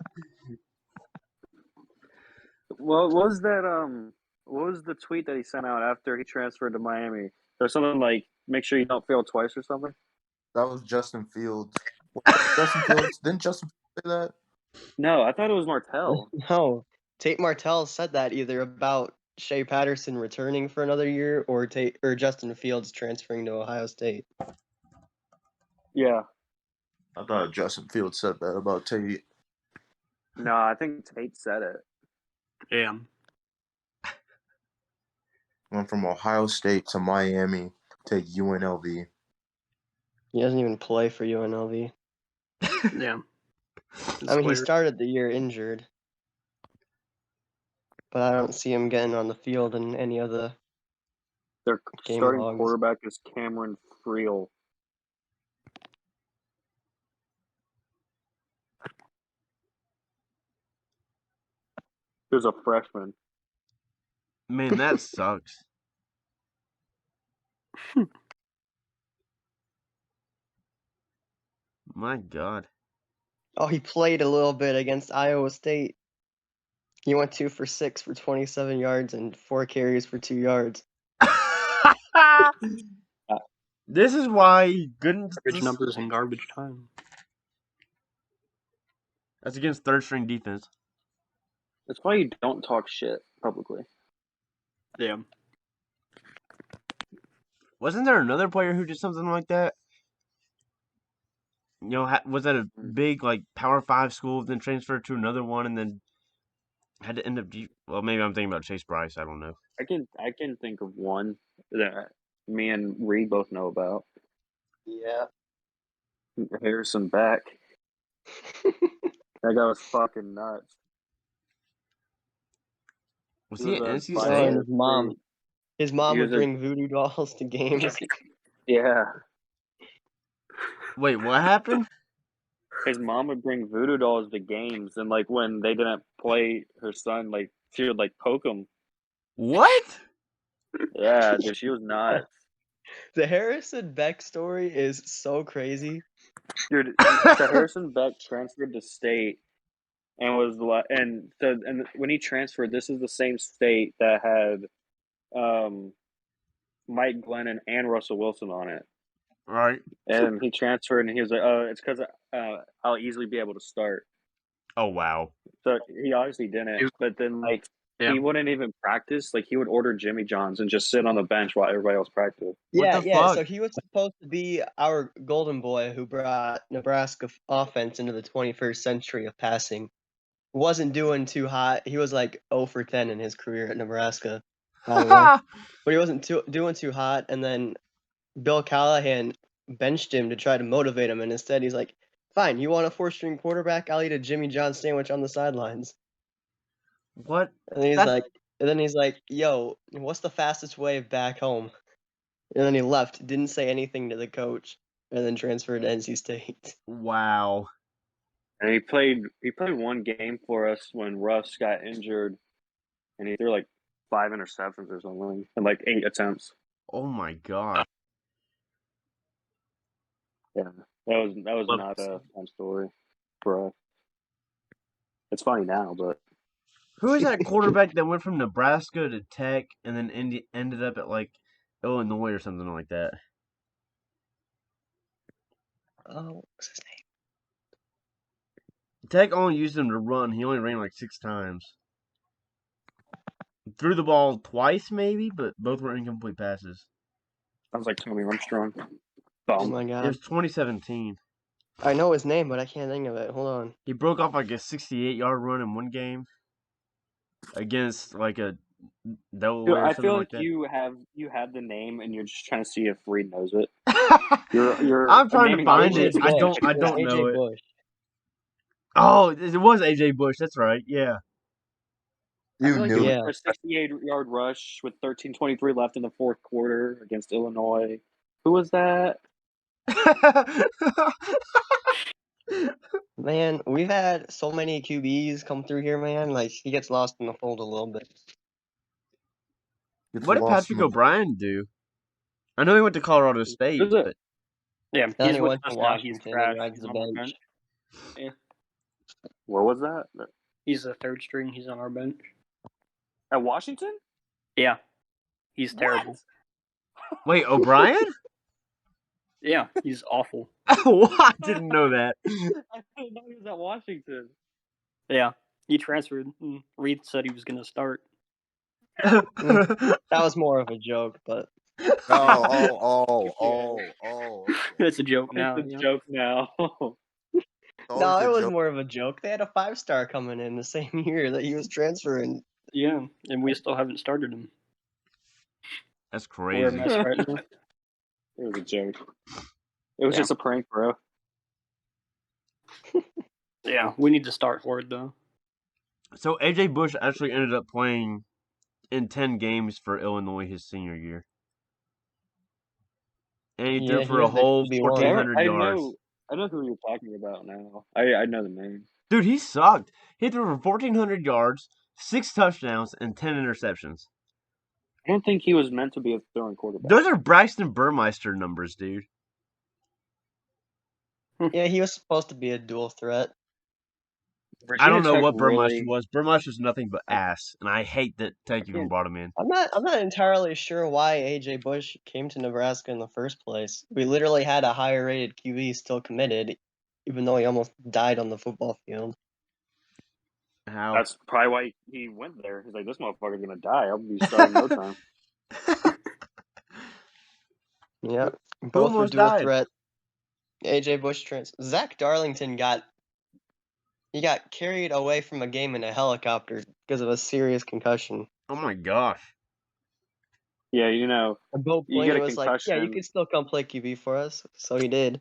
What was that? What was the tweet that he sent out after he transferred to Miami? There's something like, "Make sure you don't fail twice" or something. That was Justin Fields. Justin Fields? Didn't Justin Fields say that? No, I thought it was Martell. No, Tate Martell said that either about Shea Patterson returning for another year or Justin Fields transferring to Ohio State. Yeah. I thought Justin Fields said that about Tate. No, I think Tate said it. Yeah. Went from Ohio State to Miami to UNLV. He doesn't even play for UNLV. Yeah. I mean, he started the year injured, but I don't see him getting on the field in any of the Their game starting logs. quarterback is Cameron Friel. Who's a freshman. Man, that sucks. My God. Oh, he played a little bit against Iowa State. He went 2 for 6 for 27 yards and 4 carries for 2 yards. This is why he couldn't. Garbage numbers in garbage time. That's against third string defense. That's why you don't talk shit publicly. Yeah. Wasn't there another player who did something like that? You know, was that a big like Power 5 school, then transferred to another one, and then had to end up? Well, maybe I'm thinking about Chase Bryce. I don't know. I can think of one that me and Reed both know about. Yeah. Harrison Beck. That guy was fucking nuts. Was he at NC was, State? And his mom He would was a- bring voodoo dolls to games. Yeah. Wait, what happened? His mom would bring voodoo dolls to games, and like when they didn't play her son, like she would like poke him. What? Yeah, dude, she was nuts. The Harrison Beck story is so crazy. Dude, so Harrison Beck transferred to state and was like, and when he transferred, this is the same state that had Mike Glennon and Russell Wilson on it. Right. And he transferred, and he was like, "Oh, it's because I'll easily be able to start." Oh wow. So he obviously didn't. But then, like, Yeah. he wouldn't even practice. Like, he would order Jimmy John's and just sit on the bench while everybody else practiced. What the So fuck? he was supposed to be our golden boy who brought Nebraska offense into the 21st century of passing. Wasn't doing too hot. He was like 0 for 10 in his career at Nebraska, by the way. But he wasn't doing too hot. And then Bill Callahan benched him to try to motivate him. And instead, he's like, "Fine, you want a 4-string quarterback? I'll eat a Jimmy John sandwich on the sidelines." What? And then he's like, "Yo, what's the fastest way back home?" And then he left. Didn't say anything to the coach, and then transferred to NC State. Wow. And he played one game for us when Russ got injured, and he threw like 5 interceptions or something in like 8 attempts. Oh my God. Yeah, that was not a fun story for us. It's funny now, but Who is that quarterback that went from Nebraska to Tech and then ended up at like Illinois or something like that? Oh, what's his name? Tech only used him to run. He only ran like 6 times. Threw the ball twice, maybe, but both were incomplete passes. Sounds like Tommy Armstrong. Oh my It god. was 2017. I know his name, but I can't think of it. Hold on. He broke off like a 68-yard run in one game against like a Delaware or I something feel like like you have the name and you're just trying to see if Reed knows it. that. You're I'm trying to naming find really it. I don't. specific I It was don't know AJ it. Bush. Oh, it was AJ Bush. That's right. Yeah. I You feel like he knew went Yeah. for a 68-yard rush with 13:23 left in the fourth quarter against Illinois. Who was that? Man, we've had so many QBs come through here, man. Like, he gets lost in the fold a little bit. Gets What did lost in Patrick the- O'Brien do? I know he went to Colorado State, Who's it? but Yeah, Then he's he with went to us now. He's Washington trash. and rides He's the on our bench. bench. Where was that? He's the third string. He's on our bench. At Washington? Yeah, he's terrible. wait, O'Brien? Yeah, he's awful. Oh, I didn't know that. I didn't know he was at Washington. Yeah, he transferred. Reed said he was going to start. That was more of a joke, but Oh. It's a joke now. It's a yeah. joke now. no, it was more of a joke. They had a 5-star coming in the same year that he was transferring. Yeah, and we still haven't started him. That's We're a crazy. mess right now. It was a joke. It was Yeah. just a prank, bro. Yeah, we need to start Horde though. So AJ Bush actually ended up playing in 10 games for Illinois his senior year. And he threw Yeah, for he a was the whole QB1. 1,400 I yards. know who you're talking about now. I know the name. Dude, he sucked. He threw for 1,400 yards, 6 touchdowns, and 10 interceptions. I don't think he was meant to be a throwing quarterback. Those are Braxton Burmeister numbers, dude. Yeah, he was supposed to be a dual threat. I don't know Virginia Tech what Burmeister really- was. Burmeister's nothing but ass, and I hate that Tech even brought him in. I'm not entirely sure why AJ Bush came to Nebraska in the first place. We literally had a higher rated QB still committed, even though he almost died on the football field. How? That's probably why he went there. He's like, this motherfucker's gonna die. I'll be starting no time. Yeah, both were almost dual died? threat. AJ Bush Zach Darlington got carried away from a game in a helicopter because of a serious concussion. Oh my gosh. Yeah, you know, And Bo You get Pelini a was like, "Yeah, you concussion. can still come play QB for us." So he did.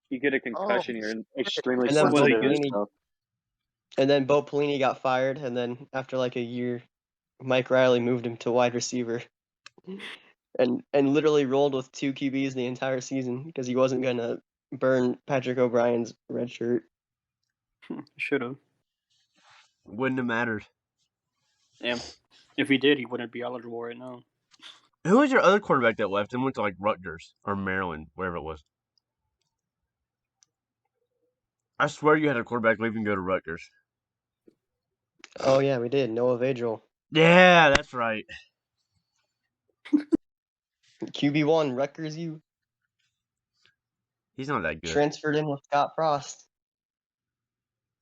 you get a concussion, you're extremely And then Bo sensitive and Pelini, stuff. and then Bo Pelini got fired, and then after like a year, Mike Riley moved him to wide receiver, and literally rolled with 2 QBs the entire season because he wasn't gonna burn Patrick O'Brien's red shirt. Should have. Wouldn't have mattered. Yeah. If he did, he wouldn't be eligible right now. Who was your other quarterback that left and went to like Rutgers or Maryland, wherever it was? I swear you had a quarterback leave and go to Rutgers. Oh yeah, we did. Noah Vagel, Yeah, that's right. QB1, Rutgers U, He's not that good. transferred in with Scott Frost.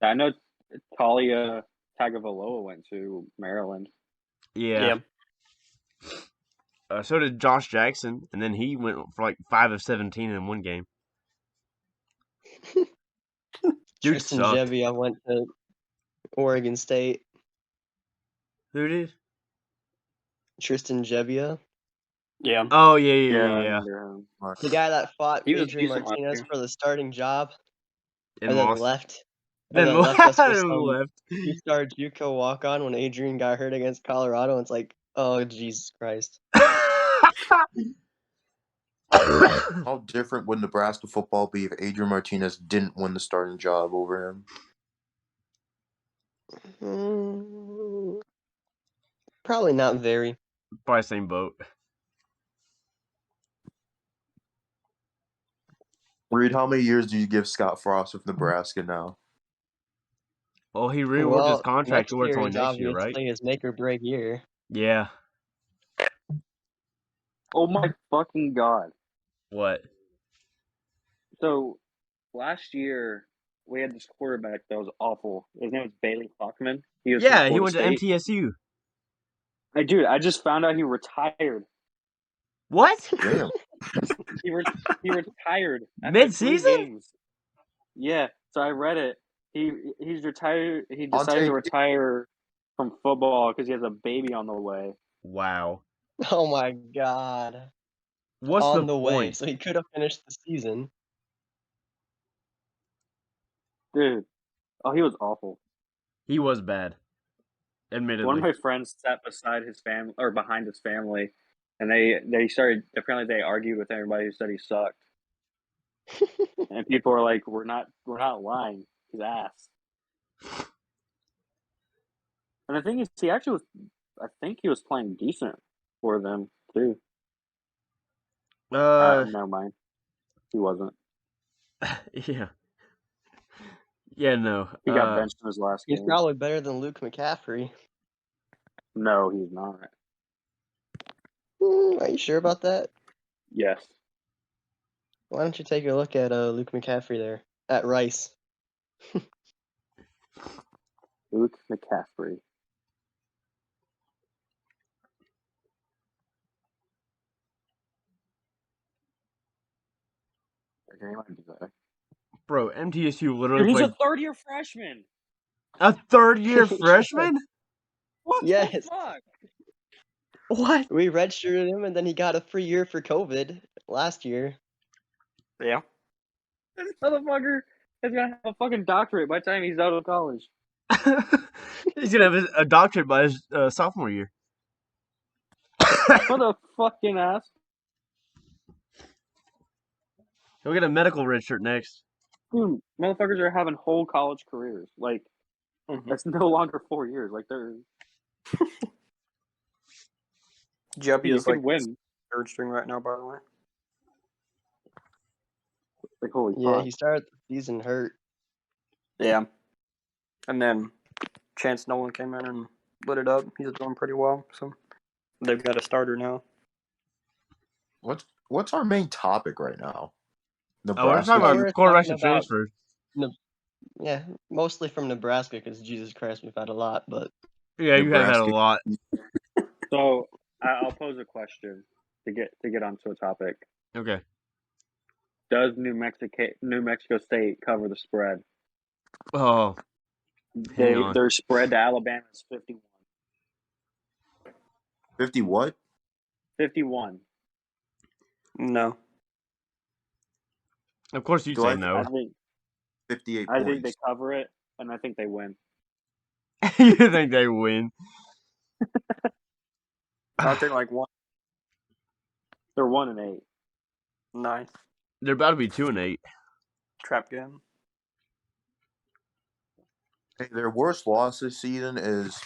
I know Talia Tagovailoa went to Maryland. Yeah. So did Josh Jackson, and then he went for like 5 of 17 in one game. Dude Tristan sucked. Gebbia went to Oregon State. Who did? Tristan Gebbia, Yeah. Oh, I yeah. remember him. the guy that fought He was Adrian decent last Martinez year. for the starting job, And and then lost. left. Then and then left us with and some left. 2-star JUCO walk-on when Adrian got hurt against Colorado. And it's like, oh Jesus Christ! How different would Nebraska football be if Adrian Martinez didn't win the starting job over him? Probably not very. Probably same boat. Reed, how many years do you give Scott Frost with Nebraska now? Well, he reworked his Well, contract next to where it's year only is next year, right? obviously his make or break year. Yeah. Oh my fucking god! What? So last year we had this quarterback that was awful. His name was Bailey Bachman. He was from Yeah, he Florida went to State. MTSU. I just found out he retired. What? Damn. He retired after 3 Mid-season? games. Yeah, so I read it. He's retired. He decided Ante- to retire from football because he has a baby on the way. Wow. Oh my god. What's On the the way, point? so he could have finished the season. Dude, oh, he was awful. He was bad. One Admittedly. of my friends sat beside his family or behind his family, and they started. Apparently, they argued with everybody who said he sucked, and people were like, "We're not lying. He's ass." And the thing is, he actually was. I think he was playing decent for them too. Never mind. He wasn't. Yeah. Yeah, no. He got benched in his last He's game. probably better than Luke McCaffrey. No, he's not. Are you sure about that? Yes. Why don't you take a look at Luke McCaffrey there at Rice? Luke McCaffrey. Bro, MTSU literally Dude, he's played a third-year freshman. a third-year freshman? What Yes. the fuck? What? We redshirted him, and then he got a free year for COVID last year. Yeah. This motherfucker is gonna have a fucking doctorate by the time he's out of college. He's gonna have a doctorate by his sophomore year. What a fucking ass. He'll get a medical red shirt next. Dude, motherfuckers are having whole college careers. Like, that's no longer 4 years. Like, they're. Jubby You is could like win. third string right now, by the way. Like, holy Yeah, fuck. he started the season hurt. Yeah. And then Chance Nolan came in and lit it up. He's doing pretty well. So they've got a starter now. What's our main topic right now? Oh, we're Nebraska. talking about We're quarterbacks talking and about- transfers. Yeah, mostly from Nebraska because Jesus Christ, we've had a lot. But Yeah, you have had a Nebraska. lot. So, I'll pose a question to get onto a topic. Okay. Does New Mexico State cover the spread? Oh, hang on. Their spread to Alabama is 51. 50 what? 51. No. Of course you'd Do say I- no. 58 I points. think they cover it, and I think they win. You think they win? I think like 1-9. They're 1-8. They're about to be 2-8. Trap game. Hey, their worst loss this season is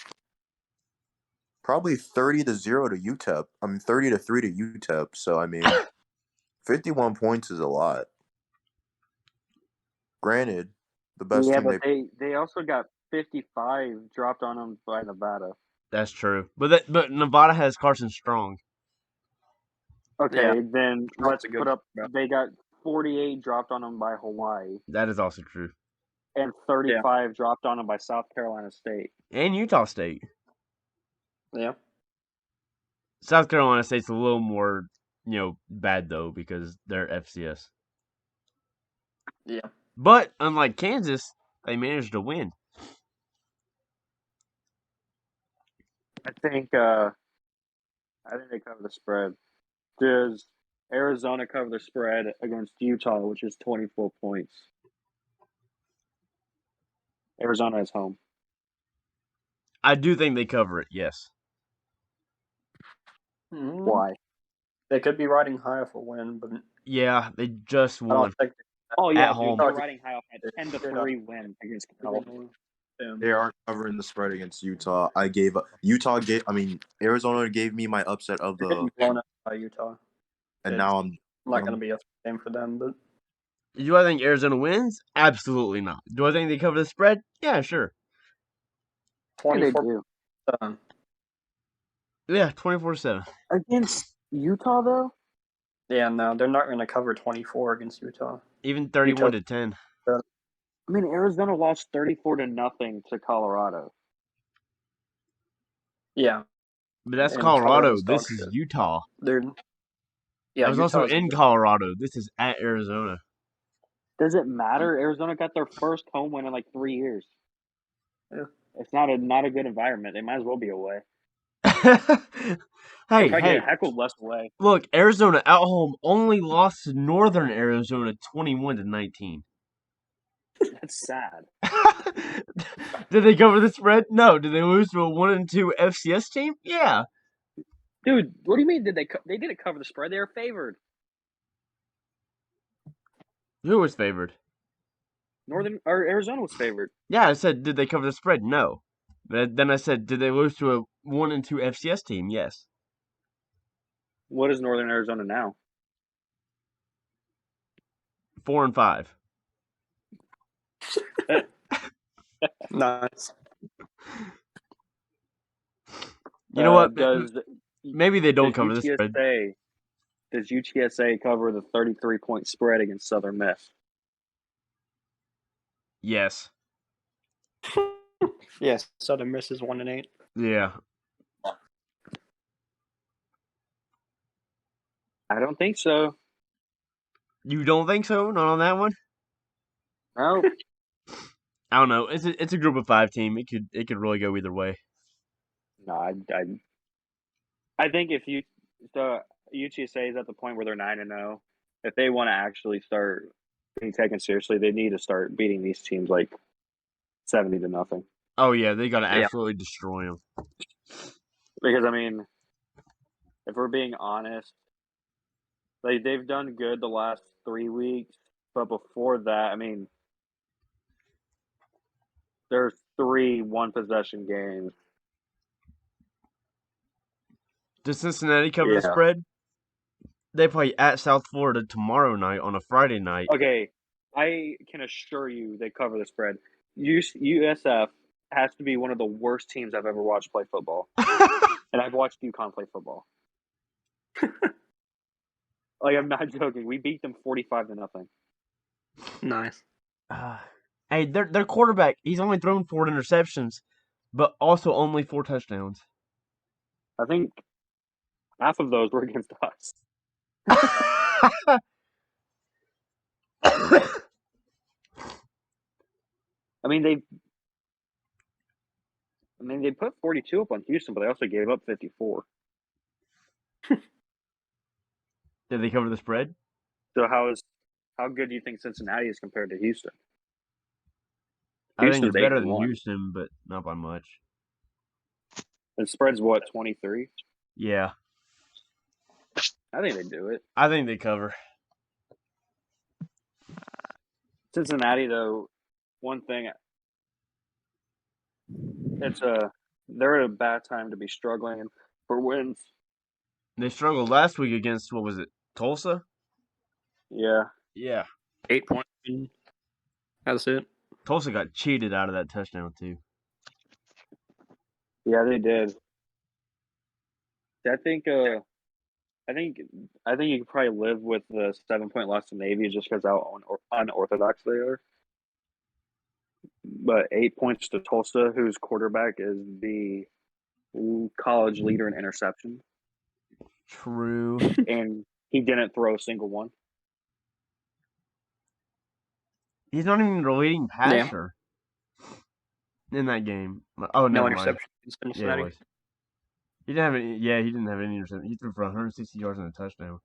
probably 30-0 to UTEP. 30-3 to UTEP. So, 51 points is a lot. Granted, the best Yeah, team but they also got 55 dropped on them by Nevada. That's true. But Nevada has Carson Strong. Okay, Yeah. then That's let's a good put up. spread. They got 48 dropped on them by Hawaii, That is also true. and 35 dropped on them by South Carolina State. And Utah State. Yeah. South Carolina State's a little more, bad though because they're FCS. Yeah. But unlike Kansas, they managed to win. I think they cover the spread. Does Arizona cover the spread against Utah, which is 24 points? Arizona is home. I do think they cover it, yes. Why? They could be riding high off a win, but Yeah, they just I won. don't think Oh yeah, At home. dude, they're riding high off at 10-3 win against Cal. They are covering the spread against Utah. Arizona gave me my upset of they're getting the, blown up by Utah. and now I'm Not going to be a game for them, but Do I think Arizona wins? Absolutely not. Do I think they cover the spread? Yeah, sure. Yeah, they 24. do. Yeah, 24-7. Against Utah, though? Yeah, no, they're not going to cover 24 against Utah. Even 31-10. Arizona lost 34-0 to Colorado. Yeah. But that's And Colorado. Colorado's dog This is shit. Utah. They're yeah. I was also Utah's in good. Colorado. This is at Arizona. Does it matter? Arizona got their first home win in like 3 years. Yeah. It's not a good environment. They might as well be away. Hey, They probably hey, get heckled less away. look, Arizona at home only lost to Northern Arizona 21-19. That's sad. Did they cover the spread? No. Did they lose to a 1-2 FCS team? Yeah. Dude, what do you mean? They didn't cover the spread? They were favored. Who was favored? Arizona was favored. Yeah, I said, did they cover the spread? No. But then I said, did they lose to a 1-2 FCS team? Yes. What is Northern Arizona now? 4-5. Nice. You know what? Does Maybe they don't cover the spread. Does UTSA cover the 33-point spread against Southern Miss? Yes. Yes. Southern Miss is 1-8. Yeah. I don't think so. You don't think so? Not on that one? No. I don't know. It's a group of 5 team. It could really go either way. No, I think if the UTSA is at the point where they're 9-0, if they want to actually start being taken seriously, they need to start beating these teams like 70-0. Oh yeah, they got to Yeah. absolutely destroy them. Because I mean, if we're being honest, they've done good the last 3 weeks, but before that, I mean, there's 3 one-possession games. Does Cincinnati cover the Yeah. spread? They play at South Florida tomorrow night on a Friday night. Okay, I can assure you they cover the spread. USF has to be one of the worst teams I've ever watched play football, and I've watched UConn play football. Like, I'm not joking. We beat them 45-0. Nice. Hey, their quarterback, he's only thrown 4 interceptions, but also only 4 touchdowns. I think half of those were against us. I mean, they put 42 up on Houston, but they also gave up 54. Did they cover the spread? So how good do you think Cincinnati is compared to Houston? I think Houston's they're better than 8-1. Houston, but not by much. The spread's what, 23? Yeah, I think they do it. I think they cover. Cincinnati, though, one thing, they're at a bad time to be struggling for wins. They struggled last week against, what was it, Tulsa? Yeah. Yeah. 8 points. That's it. Tulsa got cheated out of that touchdown, too. Yeah, they did. I think you could probably live with the 7-point loss to Navy just because how unorthodox they are. But 8 points to Tulsa, whose quarterback is the college leader in interceptions, True. and he didn't throw a single one. He's not even the leading passer in that game. Oh, No never mind. interception in Yeah, Cincinnati. it was. He didn't have any. Yeah, he didn't have any interception. He threw for 160 yards and a touchdown.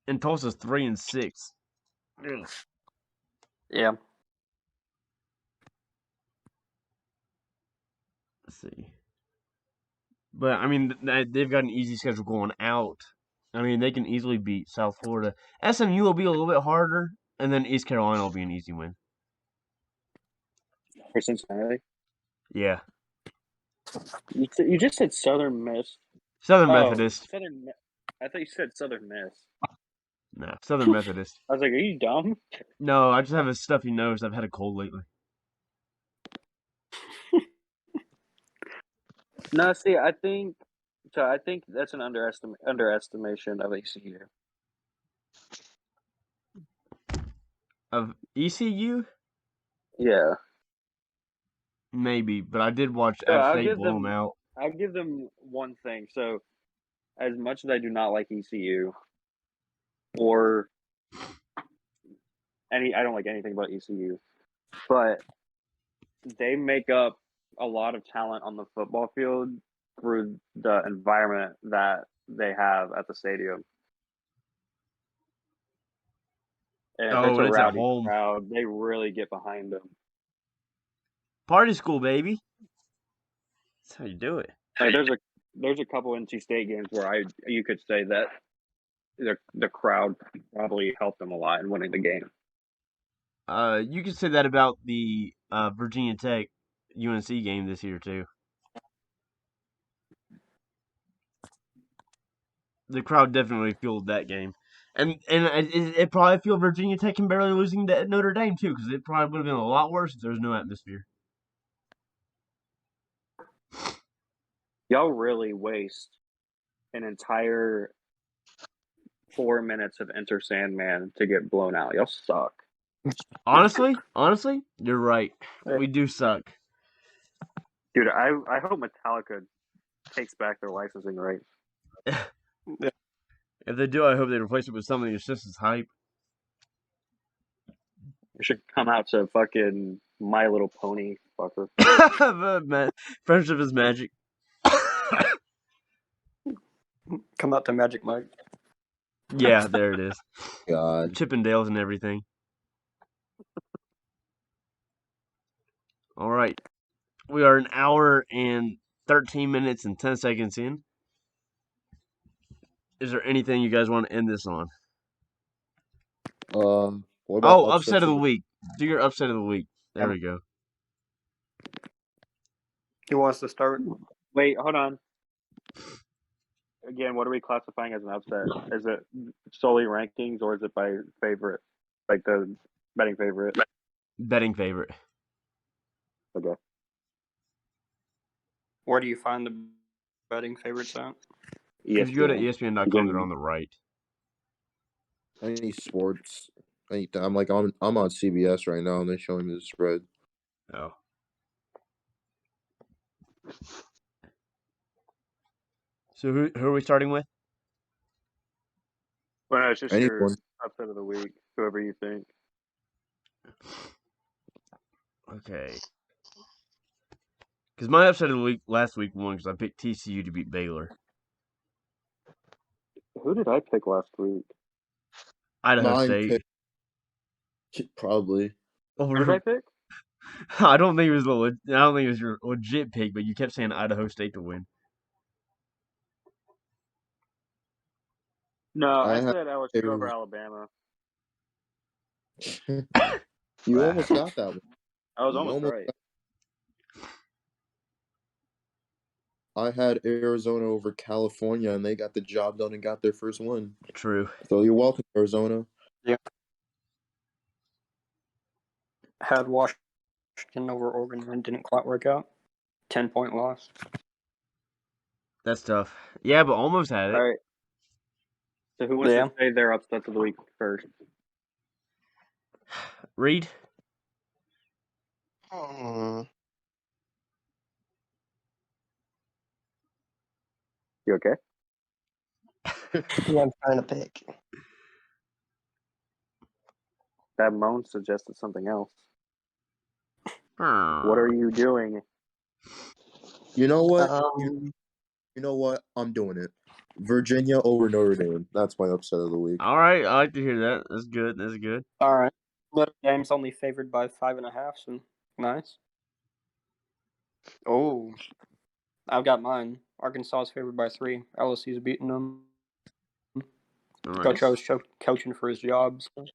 And Tulsa's 3-6. Yeah. Let's see. But I mean, they've got an easy schedule going out. I mean, they can easily beat South Florida. SMU will be a little bit harder, and then East Carolina will be an easy win. For Cincinnati. Yeah. You just said Southern Miss. Southern Methodist. I thought you said Southern Miss. No, Southern Methodist. I was like, are you dumb? No, I just have a stuffy nose. I've had a cold lately. No, see, I think that's an underestimation of ECU. Of ECU? Yeah. Maybe, but I did watch So App I'll State give blow them them. out. I'll give them one thing. So, as much as I do not like ECU, or I don't like anything about ECU, but they make up a lot of talent on the football field through the environment that they have at the stadium. And if it's Oh, a and it's at rowdy home. crowd, they really get behind them. Party school, baby. That's how you do it. Like there's a couple NC State games where you could say that the crowd probably helped them a lot in winning the game. You could say that about the Virginia Tech UNC game this year too. The crowd definitely fueled that game, and it probably fueled Virginia Tech and barely losing to Notre Dame too, because it probably would have been a lot worse if there was no atmosphere. Y'all really waste an entire 4 minutes of Enter Sandman to get blown out. Y'all suck. Honestly, you're right. We do suck. Dude, I hope Metallica takes back their licensing rights. If they do, I hope they replace it with something that's just as hype. They should come out to fucking My Little Pony, fucker. Friendship is magic. Come out to Magic Mike. Yeah, there it is. God. Chippendales and everything. All right. We are an hour and 13 minutes and 10 seconds in. Is there anything you guys want to end this on? What about Upset of the week. Do your upset of the week. There we go. Who wants to start? Wait, hold on. Again, what are we classifying as an upset? Is it solely rankings or is it by favorite? Like the betting favorite? Betting favorite. Okay. Where do you find the betting favorites at? If you go to ESPN. ESPN.com, they're on the right. Any sports? Anything. I'm on CBS right now, and they're showing me the spread. Oh. So who are we starting with? Well, no, it's just your Anyone. upset of the week, whoever you think. Okay. Because my upset of the week last week won because I picked TCU to beat Baylor. Who did I pick last week? Idaho Mine State. Probably. Who did I pick? I don't think it was your legit pick, but you kept saying Idaho State to win. No, I had said LSU over Alabama. You Wow. almost got that one. I was You almost almost right. I had Arizona over California, and they got the job done and got their first win. True. So you're welcome, Arizona. Had Washington over Oregon and didn't quite work out. 10-point loss. That's tough. Yeah, but almost had it. All right. So who wants to say their upsets of the week first? Reed? Hmm. You okay? Who I'm trying to pick. That moan suggested something else. What What are you doing? You know what? Um, You know what? I'm doing it. Virginia over Notre Dame. That's my upset of the week. All right, I like to hear that. That's good. That's good. All right. Notre Dame's only favored by 5.5, so nice. Oh, I've got mine. Arkansas is favored by 3. LSU's beating them. All right. Coach O's coaching for his job. So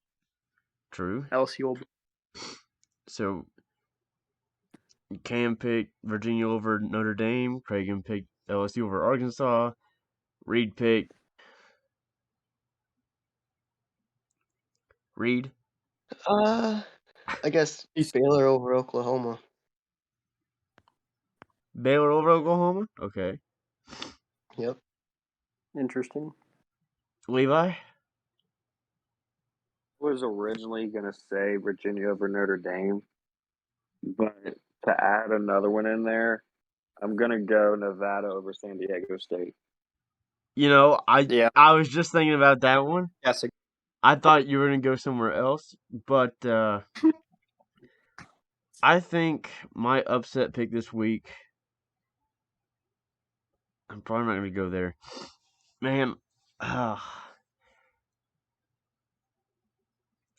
True. LSU will. So you can pick Virginia over Notre Dame. Craig can pick LSU over Arkansas. Reed pick Reed. I guess Baylor over Oklahoma. Baylor over Oklahoma. Okay. Yep. Interesting. Levi. I was originally going to say Virginia over Notre Dame, but To add another one in there, I'm gonna go Nevada over San Diego State. You know, Yeah. I was just thinking about that one. Yes. I thought you were gonna go somewhere else, but I think my upset pick this week. I'm probably not gonna go there, man. I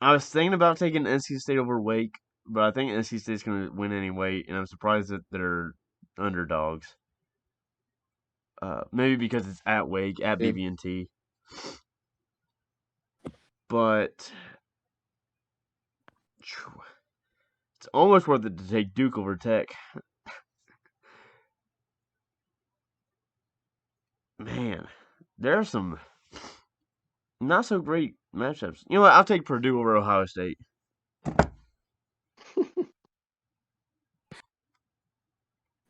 was thinking about taking NC State over Wake, but I think NC State's gonna win anyway, and I'm surprised that they're underdogs. Maybe because it's at Wake, at Yeah. BB&T. But it's almost worth it to take Duke over Tech. Man, there are some not so great matchups. You know what? I'll take Purdue over Ohio State.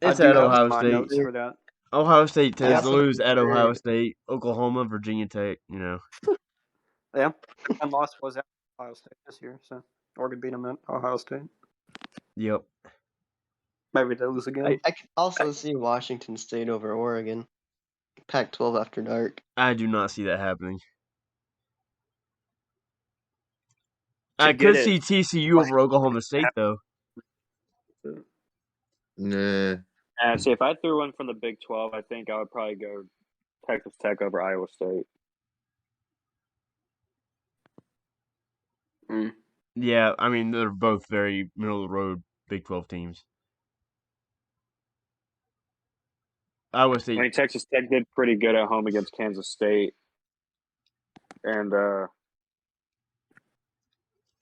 It's I do at have Ohio my State. notes for that. Ohio State tends to Yeah. lose at Sure. Ohio State, Oklahoma, Virginia Tech. You know. Yeah. And loss was at Ohio State this year, so Oregon beat them at Ohio State. Yep. Maybe they lose again. I could also see Washington State over Oregon. Pac-12 after dark. I do not see that happening. To I get could it- see TCU over Oklahoma State though. Nah. And see, if I threw one from the Big 12, I think I would probably go Texas Tech over Iowa State. Yeah, I mean they're both very middle of the road Big 12 teams. Iowa State. I mean, Texas Tech did pretty good at home against Kansas State, and so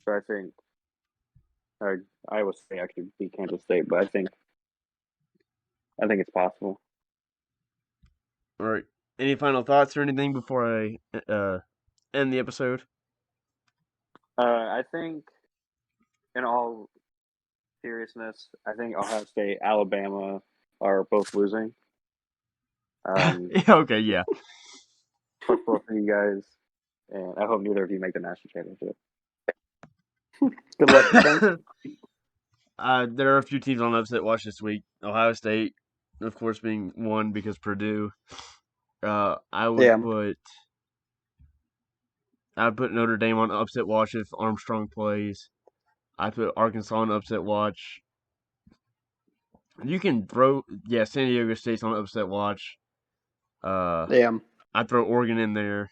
I think Iowa State actually beat Kansas State, but I think it's possible. All right. Any final thoughts or anything before I end the episode? I think, in all seriousness, I think Ohio State, Alabama are both losing. Okay, yeah. Football for you guys, and I hope neither of you make the national championship. Good luck, Frank. There are a few teams on upset watch this week. Ohio State, of course, being one because Purdue. I would put Notre Dame on upset watch if Armstrong plays. I put Arkansas on upset watch. You can throw San Diego State's on upset watch. I'd throw Oregon in there.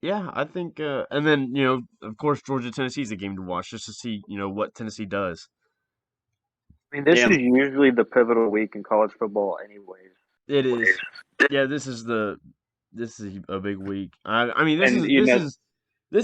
Yeah, I think, and then, of course, Georgia-Tennessee's a game to watch just to see, what Tennessee does. I mean, this is usually the pivotal week in college football, anyways. It is. Yeah, this is a big week. I mean, this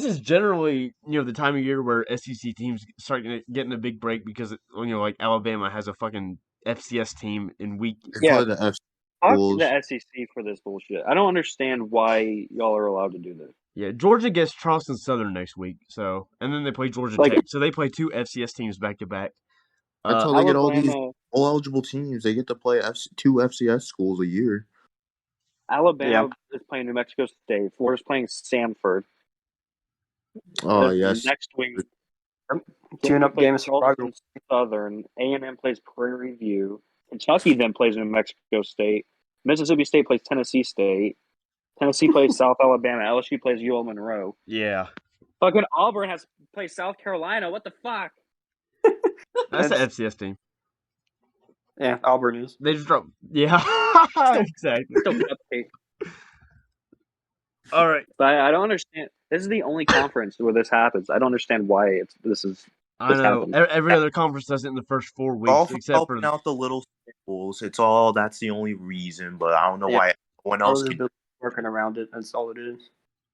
is generally, the time of year where SEC teams start getting a big break because, like Alabama has a fucking FCS team in week. Yeah. The Talk to the SEC for this bullshit. I don't understand why y'all are allowed to do this. Yeah, Georgia gets Charleston Southern next week, and then they play Georgia Tech. So they play two FCS teams back to back. That's how they get all these eligible teams. They get to play two FCS schools a year. Alabama is playing New Mexico State. Florida's playing Samford. Oh, yes. Next week, tune-up games for Charleston Southern. A&M plays Prairie View. Kentucky then plays New Mexico State. Mississippi State plays Tennessee State. Tennessee plays South Alabama. LSU plays UL Monroe. Yeah. Fucking Auburn has played South Carolina. What the fuck? That's the FCS team. Yeah, Auburn is. They just dropped. Yeah, exactly. Still cupcake. All right. But I don't understand. This is the only conference where this happens. I don't understand why this happens. Every other conference does it in the first 4 weeks, all except helping out the little schools. That's the only reason. But I don't know why anyone else can. Working around it. That's all it is.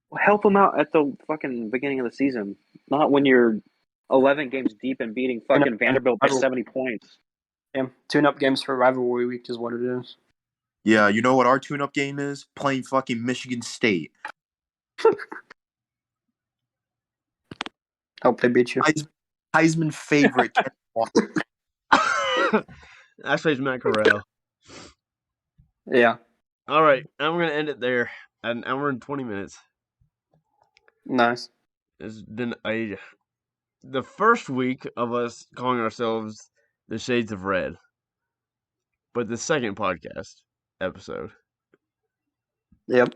Well, help them out at the fucking beginning of the season, not when you're 11 games deep and beating fucking Vanderbilt by 70 points. Yeah, tune-up games for rivalry week is what it is. Yeah, you know what our tune-up game is? Playing fucking Michigan State. Hope they beat you. Heisman favorite. Actually, it's Matt Corral. Yeah. All right, I'm going to end it there. An hour and 20 minutes. Nice. has been the first week of us calling ourselves the Shades of Red, but the second podcast episode. Yep.